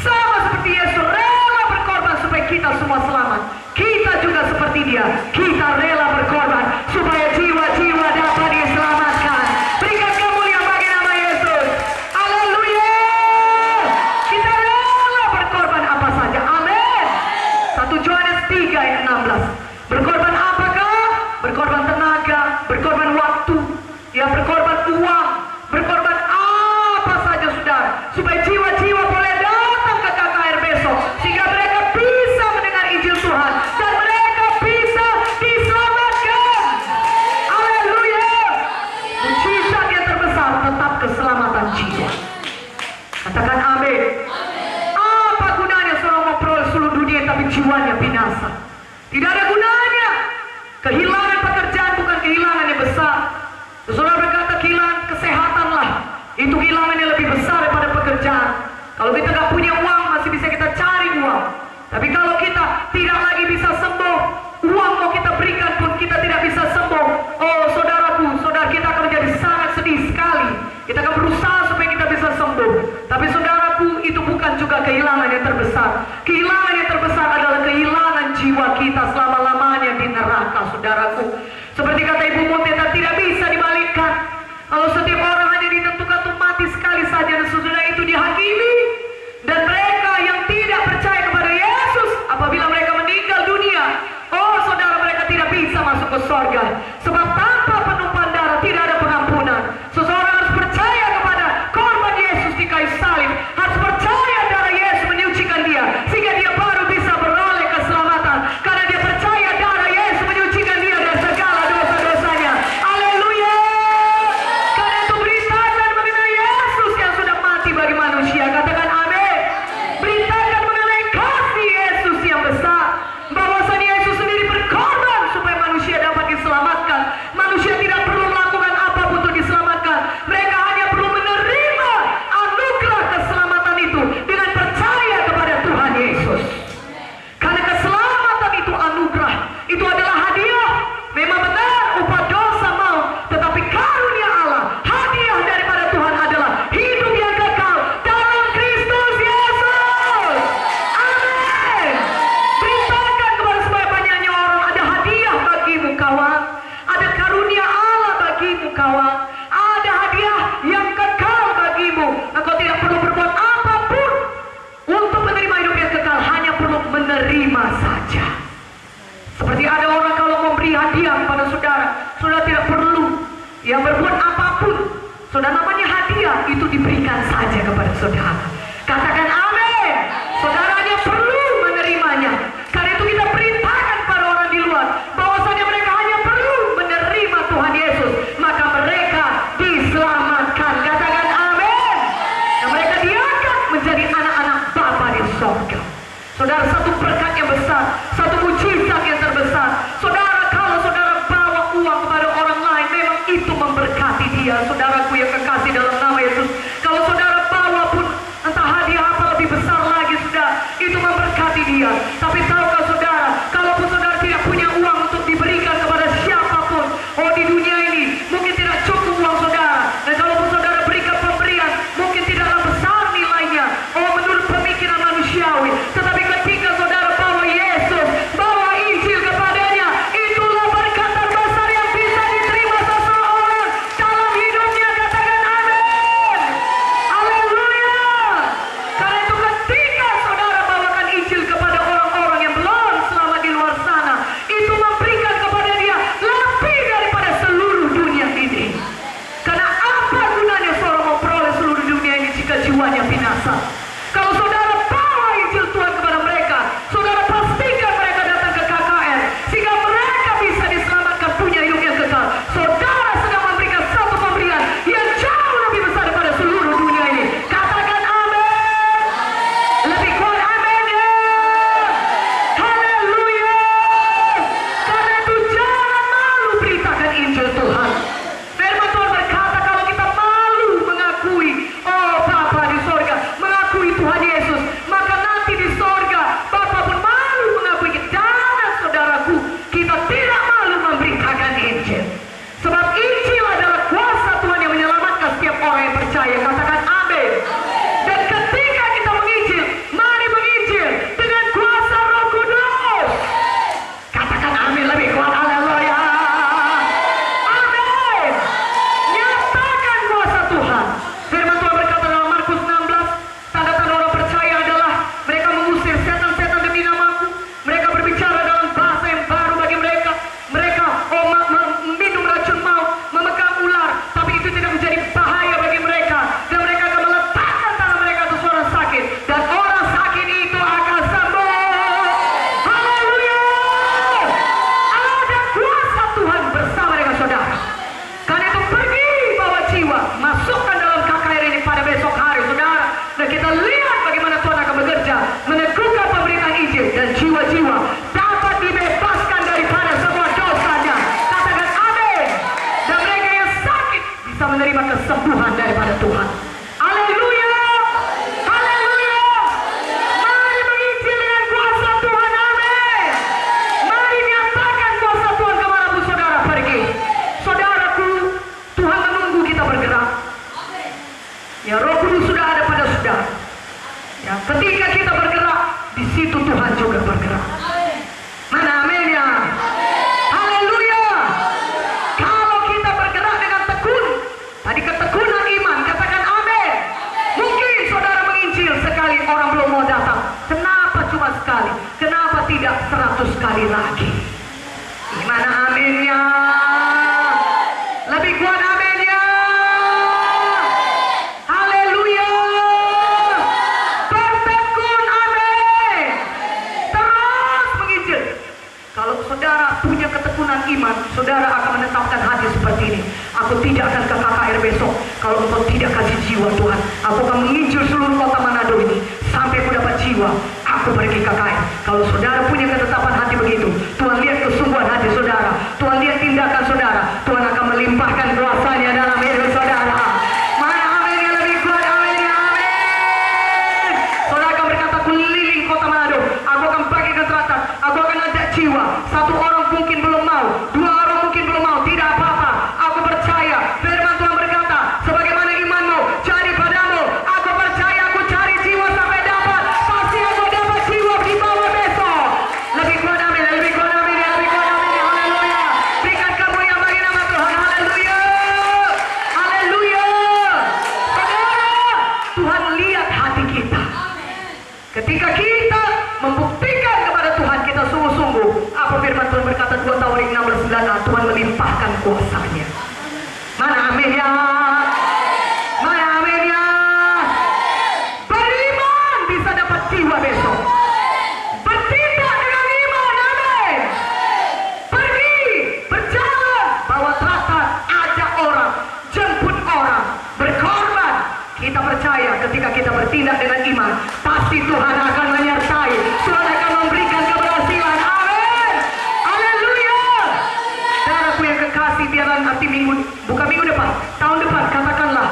Sama seperti Yesus rela berkorban supaya kita semua selamat. Kita juga seperti Dia. Kita rela berkorban supaya jiwa-jiwa dapat diselamatkan. Berikan kemuliaan bagi nama Yesus. Haleluya. Kita rela berkorban apa saja. Amin. 1 Yohanes 3 ayat 16. Berkorban apakah? Berkorban tenaga, berkorban waktu, ya berkorban uang, berkorban apa saja saudara, supaya jiwa-jiwa boleh datang ke KKR besok, sehingga mereka bisa mendengar Injil Tuhan dan mereka bisa diselamatkan. Haleluya. Mujizat yang terbesar tetap keselamatan jiwa. Katakan amin. Apa gunanya seorang memperoleh seluruh dunia tapi jiwanya binasa? Tidak ada gunanya. Kehilangan pekerjaan bukan kehilangan yang besar. Saudara berkata kehilangan kesehatan lah, itu kehilangan yang lebih besar daripada pekerjaan. Kalau kita nggak punya uang masih bisa kita cari uang. Tapi kalau kita tidak lagi bisa sembuh, uang mau kita berikan pun kita tidak bisa sembuh. Oh saudaraku, saudara kita akan menjadi sangat sedih sekali. Kita akan berusaha supaya kita bisa sembuh. Tapi saudaraku, itu bukan juga kehilangan yang terbesar. Kehilangan yang terbesar adalah kehilangan jiwa kita selama-lamanya di neraka, saudaraku. Seperti kata Ibu Munteta, tidak bisa dibalikkan. Kalau setiap orang hanya ditentukan untuk mati sekali saja dan sesudah itu dihakimi. Dan mereka yang tidak percaya kepada Yesus, apabila mereka meninggal dunia, oh saudara, mereka tidak bisa masuk ke sorga. Sebab tanpa penumpahan darah tidak ada pengampunan. Seseorang harus percaya kepada korban Yesus di kayu salib, harus percaya darah Yesus menyucikan dia, sehingga dia baru bisa beroleh keselamatan. Karena dia percaya darah Yesus menyucikan dia dari segala dosa-dosanya. Haleluya. Karena itu beritakan mengenai Yesus yang sudah mati bagi manusia. Katakan amin. Beritakan mengenai kasih Yesus yang besar, bahwasanya Yesus sendiri berkorban supaya manusia dapat diselamatkan. Manusia tidak perlu melakukan apapun untuk diselamatkan. Mereka hanya perlu menerima anugerah keselamatan itu dengan percaya kepada Tuhan Yesus. Karena keselamatan itu anugerah, itu adalah hadiah. Memang benar upah dosa mau, tetapi karunia Allah, hadiah daripada Tuhan adalah hidup yang kekal dalam Kristus Yesus. Amin. Beritakan kepada supaya banyaknya orang, ada hadiah bagimu kawan, ada karunia Allah bagimu kawan, ada hadiah yang kekal bagimu. Engkau tidak perlu berbuat apapun untuk menerima hidup yang kekal, hanya perlu menerima saja. Seperti ada orang kalau memberi hadiah kepada saudara, saudara tidak perlu yang berbuat apapun. Saudara, namanya hadiah itu diberikan saja kepada saudara. Katakan amin. Saudara hanya perlu menerimanya. Karena itu kita perintahkan kepada orang di luar bahwasanya mereka hanya perlu menerima Tuhan Yesus, maka mereka diselamatkan. Katakan amin. Dan mereka diangkat menjadi anak-anak Bapa di sorga. Saudara, satu berkat yang besar, satu mujizat yang terbesar. Saudara, kalau saudara bawa uang kepada orang lain, memang itu memberkati dia. Saudaraku yang kekasih dalam nama Yesus, kalau saudara bawa pun aminnya? Lebih kuat aminnya. Haleluya. Bertekun, amin. Terus menginjil. Kalau saudara punya ketekunan iman, saudara akan menetapkan hati seperti ini. Aku tidak akan ke KKR besok kalau engkau tidak kasih jiwa, Tuhan. Aku akan menginjil seluruh kota Manado ini sampai aku dapat jiwa. Aku pergi KKR. Kalau saudara punya ketetapan hati begitu, Tuhan lihat kesungguhan hati saudara, Tuhan lihat tindakan saudara, Tuhan akan melimpahkan kuasa-Nya dalam hidup saudara. Mana amin yang lebih kuat? Amin ya, amin. Saudara akan berkata, keliling kota Manado, aku akan bagikan teratas, aku akan ajak jiwa. Satu orang mungkin belum mau, dua orang mungkin belum mau, tidak apa-apa. Aku percaya firman Tuhan berkata, sebagaimana imanmu cari padamu, aku percaya aku cari jiwa sampai dapat, pasti aku dapat jiwa di bawah besok. Lebih kuat amin, lebih kuat amin, lebih kuat amin. Haleluya. Berikan kemuliaan bagi nama Tuhan. Haleluya. Haleluya. Saudara, Tuhan lihat hati kita. Ketika kita membuktikan kepada Tuhan kita sungguh-sungguh, apa firman Tuhan berkata 2 Tawarik 16:9a, Tuhan melimpahkan kuasa-Nya. Mana amin ya? Mana amin ya? Beriman bisa dapat jiwa besok. Bertindak dengan iman, amin. Pergi, berjalan, bawa teratas, ajak orang, jemput orang, berkorban. Kita percaya ketika kita bertindak dengan iman, pasti Tuhan akan menyertai. Tuhan akan memberikan keberhasilan. Amin. Haleluya. Saudaraku yang kekasih, biarlah nanti bukan minggu depan, tahun depan, katakanlah,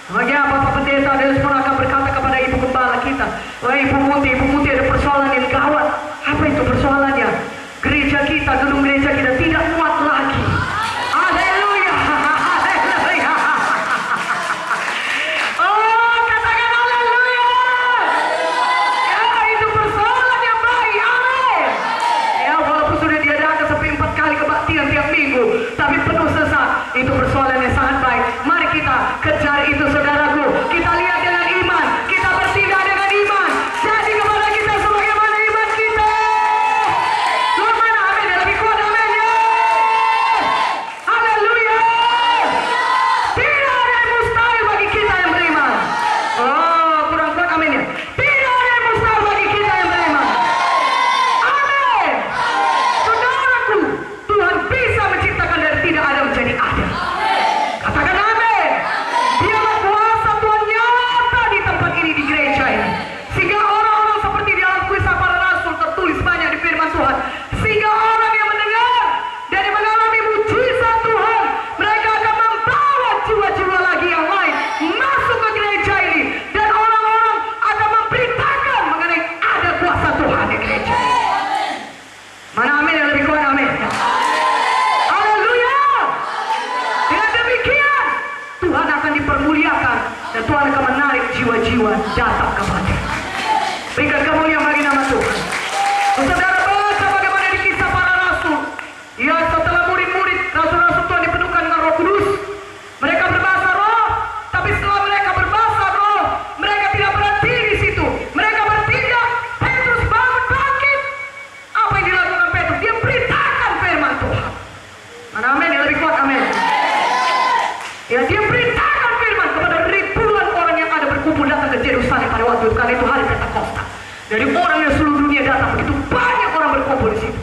bagi Bapak Pendeta dan semua akan berkata kepada Ibu Gembala kita, wah Ibu Muti ada persoalan yang gawat. Apa itu persoalannya? Gereja kita, gedung gereja kita tidak muat lagi. Haleluya. Haleluya. Oh, katakan haleluya. Ya, itu persoalan yang baik. Amin. Ya, walaupun sudah diadakan sampai 4 kali kebaktian tiap minggu, tapi penuh sesat. Itu persoalan yang sangat baik. Mari kita kejar itu, saudaraku. Kita lihat dengan iman, kita bertindak dengan iman. Jadi kepada kita sebagaimana iman kita. Luar mana amin yang lebih kuat, amin ya. Haleluya. Tidak ada yang mustahil bagi kita yang beriman. Oh, kurang kuat amin ya. Tidak ada yang mustahil bagi kita yang beriman. Amin. Saudaraku, Tuhan bisa menciptakan dari tidak ada menjadi ada. Katakan amin. Biarlah kuasa Tuhan nyata di tempat ini, di gereja ini, sehingga orang-orang seperti di dalam Kisah Para Rasul tertulis banyak di firman Tuhan, sehingga orang yang mendengar dan mengalami mujizat Tuhan, mereka akan membawa jiwa-jiwa lagi yang lain masuk ke gereja ini, dan orang-orang akan memberitakan mengenai ada kuasa Tuhan di gereja ini. Mana amin yang lebih kuat, amin. Haleluya. Dengan demikian Tuhan akan dipermuliakan dan Tuhan akan menarik jiwa-jiwa datang kepada. Berikan kemuliaan bagi nama Tuhan. Saudara baca bagaimana di Kisah Para Rasul. Ya, setelah murid-murid rasul-rasul Tuhan dipenuhkan dengan Roh Kudus, mereka berbahasa roh. Tapi setelah mereka berbahasa roh, mereka tidak berhenti di situ. Mereka bertindak. Petrus bangun bangkit. Apa yang dilakukan Petrus? Dia beritakan firman Tuhan. Mana amin yang lebih kuat, amin. Ya, dia beritakan firman kepada ribuan orang yang ada berkumpul datang ke Yerusalem pada waktu itu, karena itu hari Pentakosta. Dari orang yang seluruh dunia datang, begitu banyak orang berkumpul di situ.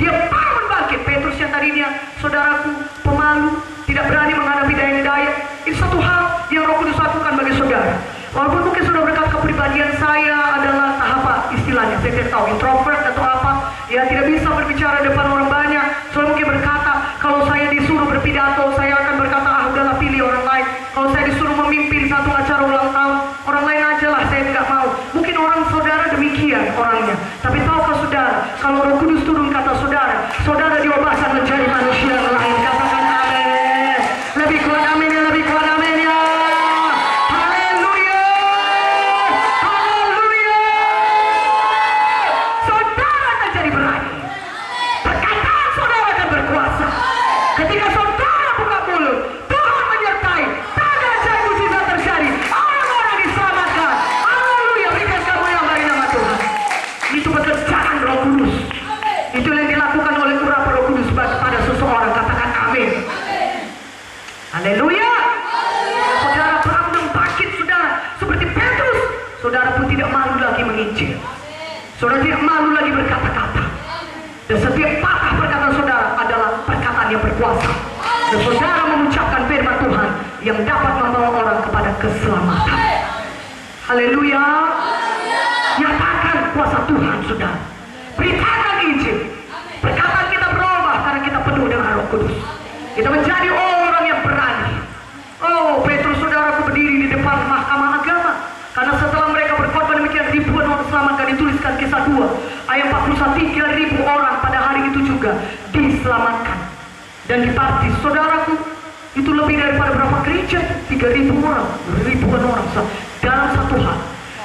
Dia bangun bangkit. Petrus yang tadinya, saudaraku, pemalu, tidak berani menghadapi daya-daya, itu satu hal yang Roh Kudus lakukan bagi saudara. Walaupun mungkin sudah berkata kepribadian saya adalah apa istilahnya, saya tidak tahu, introvert atau apa, ya tidak bisa berbicara depan orang banyak. Soalnya mungkin berkata, kalau saya disuruh berpidato, saya akan berkata, udahlah pilih orang lain. Kalau saya disuruh memimpin satu acara ulang tahun, orang lain aja lah, saya tidak mau. Mungkin orang saudara demikian orangnya. Tapi tahukah saudara, kalau Roh Kudus turun kata saudara, saudara diubahkan menjadi manusia yang lain. Katakan amin. Lebih kuat amin ya, lebih kuat amin ya. Haleluya. Haleluya. Saudara akan jadi berani. Perkataan saudara akan berkuasa. Saudara tidak malu lagi berkata-kata. Dan setiap patah perkataan saudara adalah perkataan yang berkuasa. Dan saudara mengucapkan firman Tuhan yang dapat membawa orang kepada keselamatan. Haleluya. Nyatakan kuasa Tuhan, saudara. Beritakan Injil. Perkataan kita berubah karena kita penuh dengan Roh Kudus. Kita menjadi orang yang berani. Oh, Petrus saudaraku berdiri di depan mahkamah agama. Karena setelah mereka berkorban demikian ribuan orang selamatkan, dituliskan Kisah 2 ayat 41, 3.000 orang pada hari itu juga diselamatkan dan dibaptis. Saudaraku, itu lebih daripada berapa gereja? 3.000 orang, ribuan orang dalam satu hal.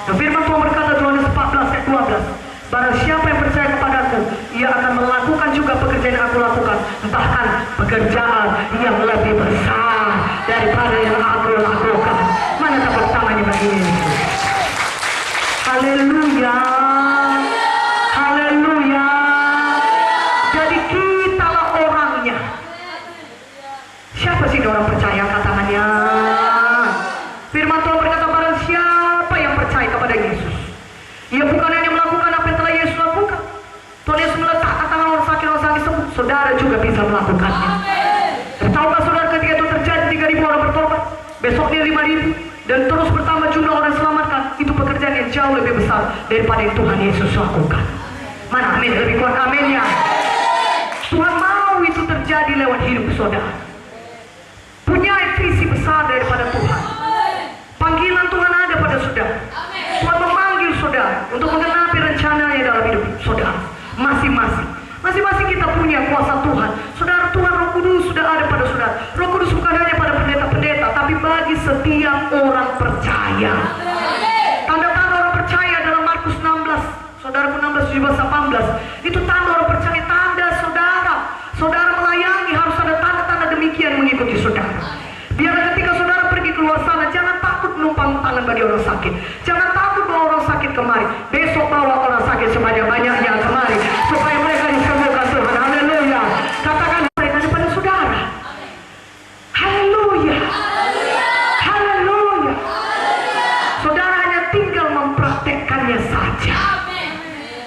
Dan firman Tuhan berkata Yohanes 14 ayat 12, barang siapa yang percaya kepadaku, ia akan melakukan juga pekerjaan yang aku lakukan, bahkan pekerjaan yang lebih besar daripada yang aku lakukan. Mana tepuk tangannya bagi Yesus? Haleluya. Haleluya. Jadi kitalah orangnya. Siapa sih orang percaya? Angkat tangannya. Firman Tuhan berkata barang siapa yang percaya kepada Yesus, ia bukan hanya melakukan apa yang telah Yesus lakukan. Tuhan Yesus meletakkan tangan orang sakit sembuh. Saudara juga bisa melakukannya. Tahukah saudara ketika itu terjadi 3.000 orang bertobat, besoknya 5.000, dan terus bertambah jumlah orang selamatkan. Itu pekerjaan yang jauh lebih besar daripada yang Tuhan Yesus lakukan. Mana amin? Lebih kuat aminnya. Tuhan mau itu terjadi lewat hidup saudara. Punya visi besar daripada Tuhan. Panggilan Tuhan ada pada saudara. Tuhan memanggil saudara untuk menggenapi rencananya dalam hidup saudara. Masing-masing kita punya kuasa Tuhan. Saudara, Tuhan Roh Kudus sudah ada pada saudara. Roh Kudus bukan hanya pada pendeta-pendeta, tapi bagi setiap orang percaya. Tanda-tanda orang percaya dalam Markus 16, saudaraku, 16, 17, 18. Itu tanda orang percaya, tanda saudara. Saudara melayani harus ada tanda-tanda demikian mengikuti saudara. Biar ketika saudara pergi keluar sana, jangan takut numpang tangan bagi orang sakit. Jangan takut bawa orang sakit kemari. Besok bawa orang sakit sebanyak-banyaknya kemari, supaya mereka disembuhkan Tuhan. Haleluya. Katakan mereka daripada saudara. Haleluya. Haleluya. Saudara hanya tinggal mempraktekkannya saja.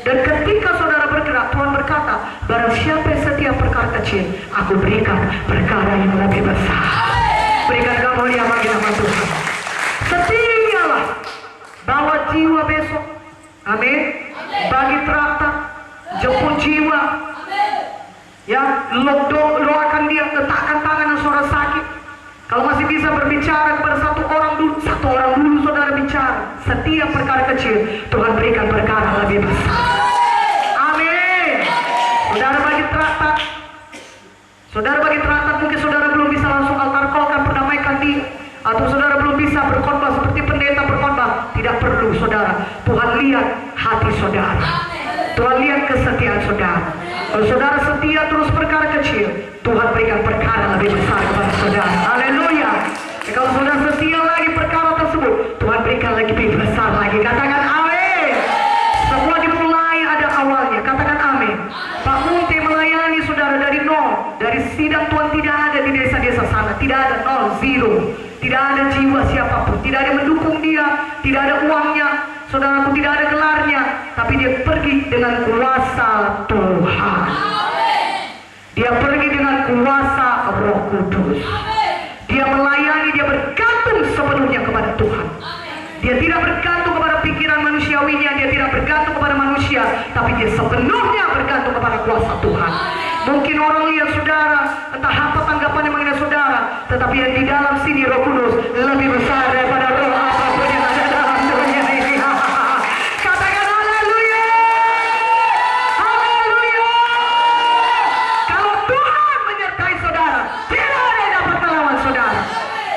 Dan ketika saudara bergerak, Tuhan berkata, barang siapa yang setia perkara kecil, aku berikan perkara yang lebih besar. Berikan kemuliaan bagi nama Tuhan. Setialah bawa jiwa besok. Amin. Bagi traktat, jemput jiwa. Ya, doakan dia, letakkan tangan yang saudara sakit. Kalau masih bisa berbicara kepada satu orang dulu saudara bicara. Setiap perkara kecil, Tuhan berikan perkara lebih besar. Amin. Saudara bagi traktat, mungkin saudara belum bisa langsung altar call, kan perdamaikan dia. Atau saudara belum bisa berkhotbah seperti pendeta berkhotbah. Tidak perlu saudara. Tuhan lihat hati saudara. Tuhan lihat kesetiaan saudara. Kalau saudara setia terus perkara kecil, Tuhan berikan perkara lebih besar kepada saudara. Haleluya. Kalau saudara setia lagi perkara tersebut, Tuhan berikan lebih besar lagi. Katakan amin. Semua dimulai ada awalnya. Katakan amin. Pak Munte melayani saudara dari nol. Dari sidang Tuhan tidak ada di desa-desa sana. Tidak ada, nol, zero. Tidak ada jiwa siapapun. Tidak ada mendukung dia. Tidak ada uangnya. Saudaraku, tidak ada gelarnya. Tapi dia pergi dengan kuasa Tuhan. Dia pergi dengan kuasa Roh Kudus. Dia melayani, dia bergantung sepenuhnya kepada Tuhan. Dia tidak bergantung kepada pikiran manusiawinya, dia tidak bergantung kepada manusia, tapi dia sepenuhnya bergantung kepada kuasa Tuhan. Mungkin orang lihat saudara, entah apa tanggapannya mengenai saudara, tetapi yang di dalam sini Roh Kudus lebih besar daripada roh apapun yang ada dalam dunia ini. Katakan haleluya. Haleluya. Kalau Tuhan menyertai saudara, tidak ada yang dapat melawan saudara.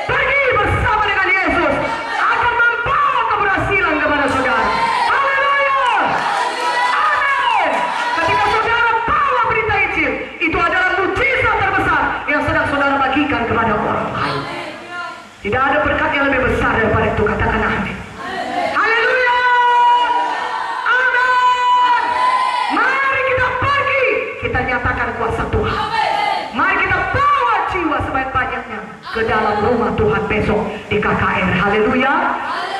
Pergi bersama dengan Yesus akan membawa keberhasilan kepada saudara. Haleluya. Amin. Ketika saudara bawa berita Injil, itu adalah mujizat terbesar yang sedang saudara bagikan kepada orang lain. Tidak ada berkat yang lebih besar daripada itu. Katakan amin. Haleluya. Amin. Mari kita pergi, kita nyatakan kuasa Tuhan. Mari kita bawa jiwa sebanyak-banyaknya ke dalam rumah Tuhan besok di KKR. Haleluya.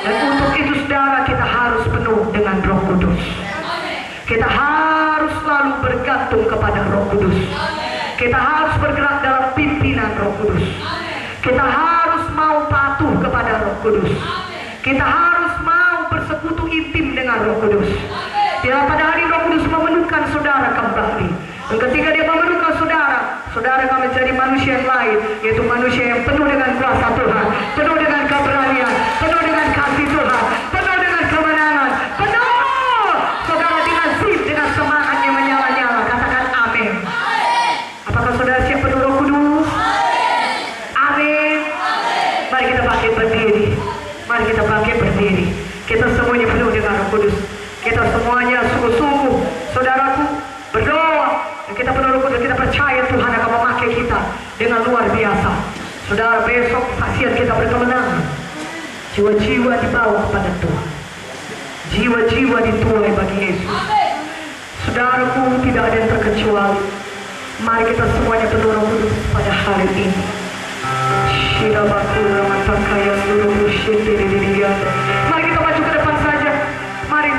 Dan untuk itu saudara, kita harus penuh dengan Roh Kudus. Kita harus selalu bergantung kepada Roh Kudus. Kita harus bergerak dalam pimpinan Roh Kudus. Kita harus mau patuh kepada Roh Kudus. Kita harus mau bersekutu intim dengan Roh Kudus. Bila pada hari Roh Kudus memenuhkan saudara kembali, dan ketika dia memenuhkan saudara, saudara akan menjadi manusia yang lain, yaitu manusia yang penuh dengan kuasa Tuhan, penuh dengan keberanian, penuh dengan kasih Tuhan, penuh dengan kemenangan, penuh saudara dengan zikir, dengan semangat yang menyala-nyala. Katakan amin. Apakah saudara siap penuh Roh Kudus? Amin. Mari kita bangkit berdiri. Mari kita bangkit berdiri. Kita semuanya penuh dengan Roh Kudus. Kita semuanya sungguh-sungguh, saudaraku, berdoa. Dan kita penuh Roh Kudus. Kita percaya Tuhan akan memakai kita dengan luar biasa. Saudara, besok saksian kita berkemenangan. Jiwa-jiwa dibawa kepada Tuhan. Jiwa-jiwa dituai bagi Yesus. Saudaraku, tidak ada yang terkecuali. Mari kita semuanya penuh Roh Kudus pada hari ini. Mari kita maju ke depan saja. Mari,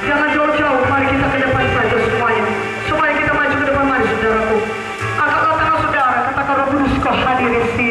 jangan jauh-jauh. Mari kita ke depan saja semuanya. Supaya kita maju ke depan. Mari saudaraku. Angkatlah tangan saudara. Katakan Roh Kudus kau hadir di sini.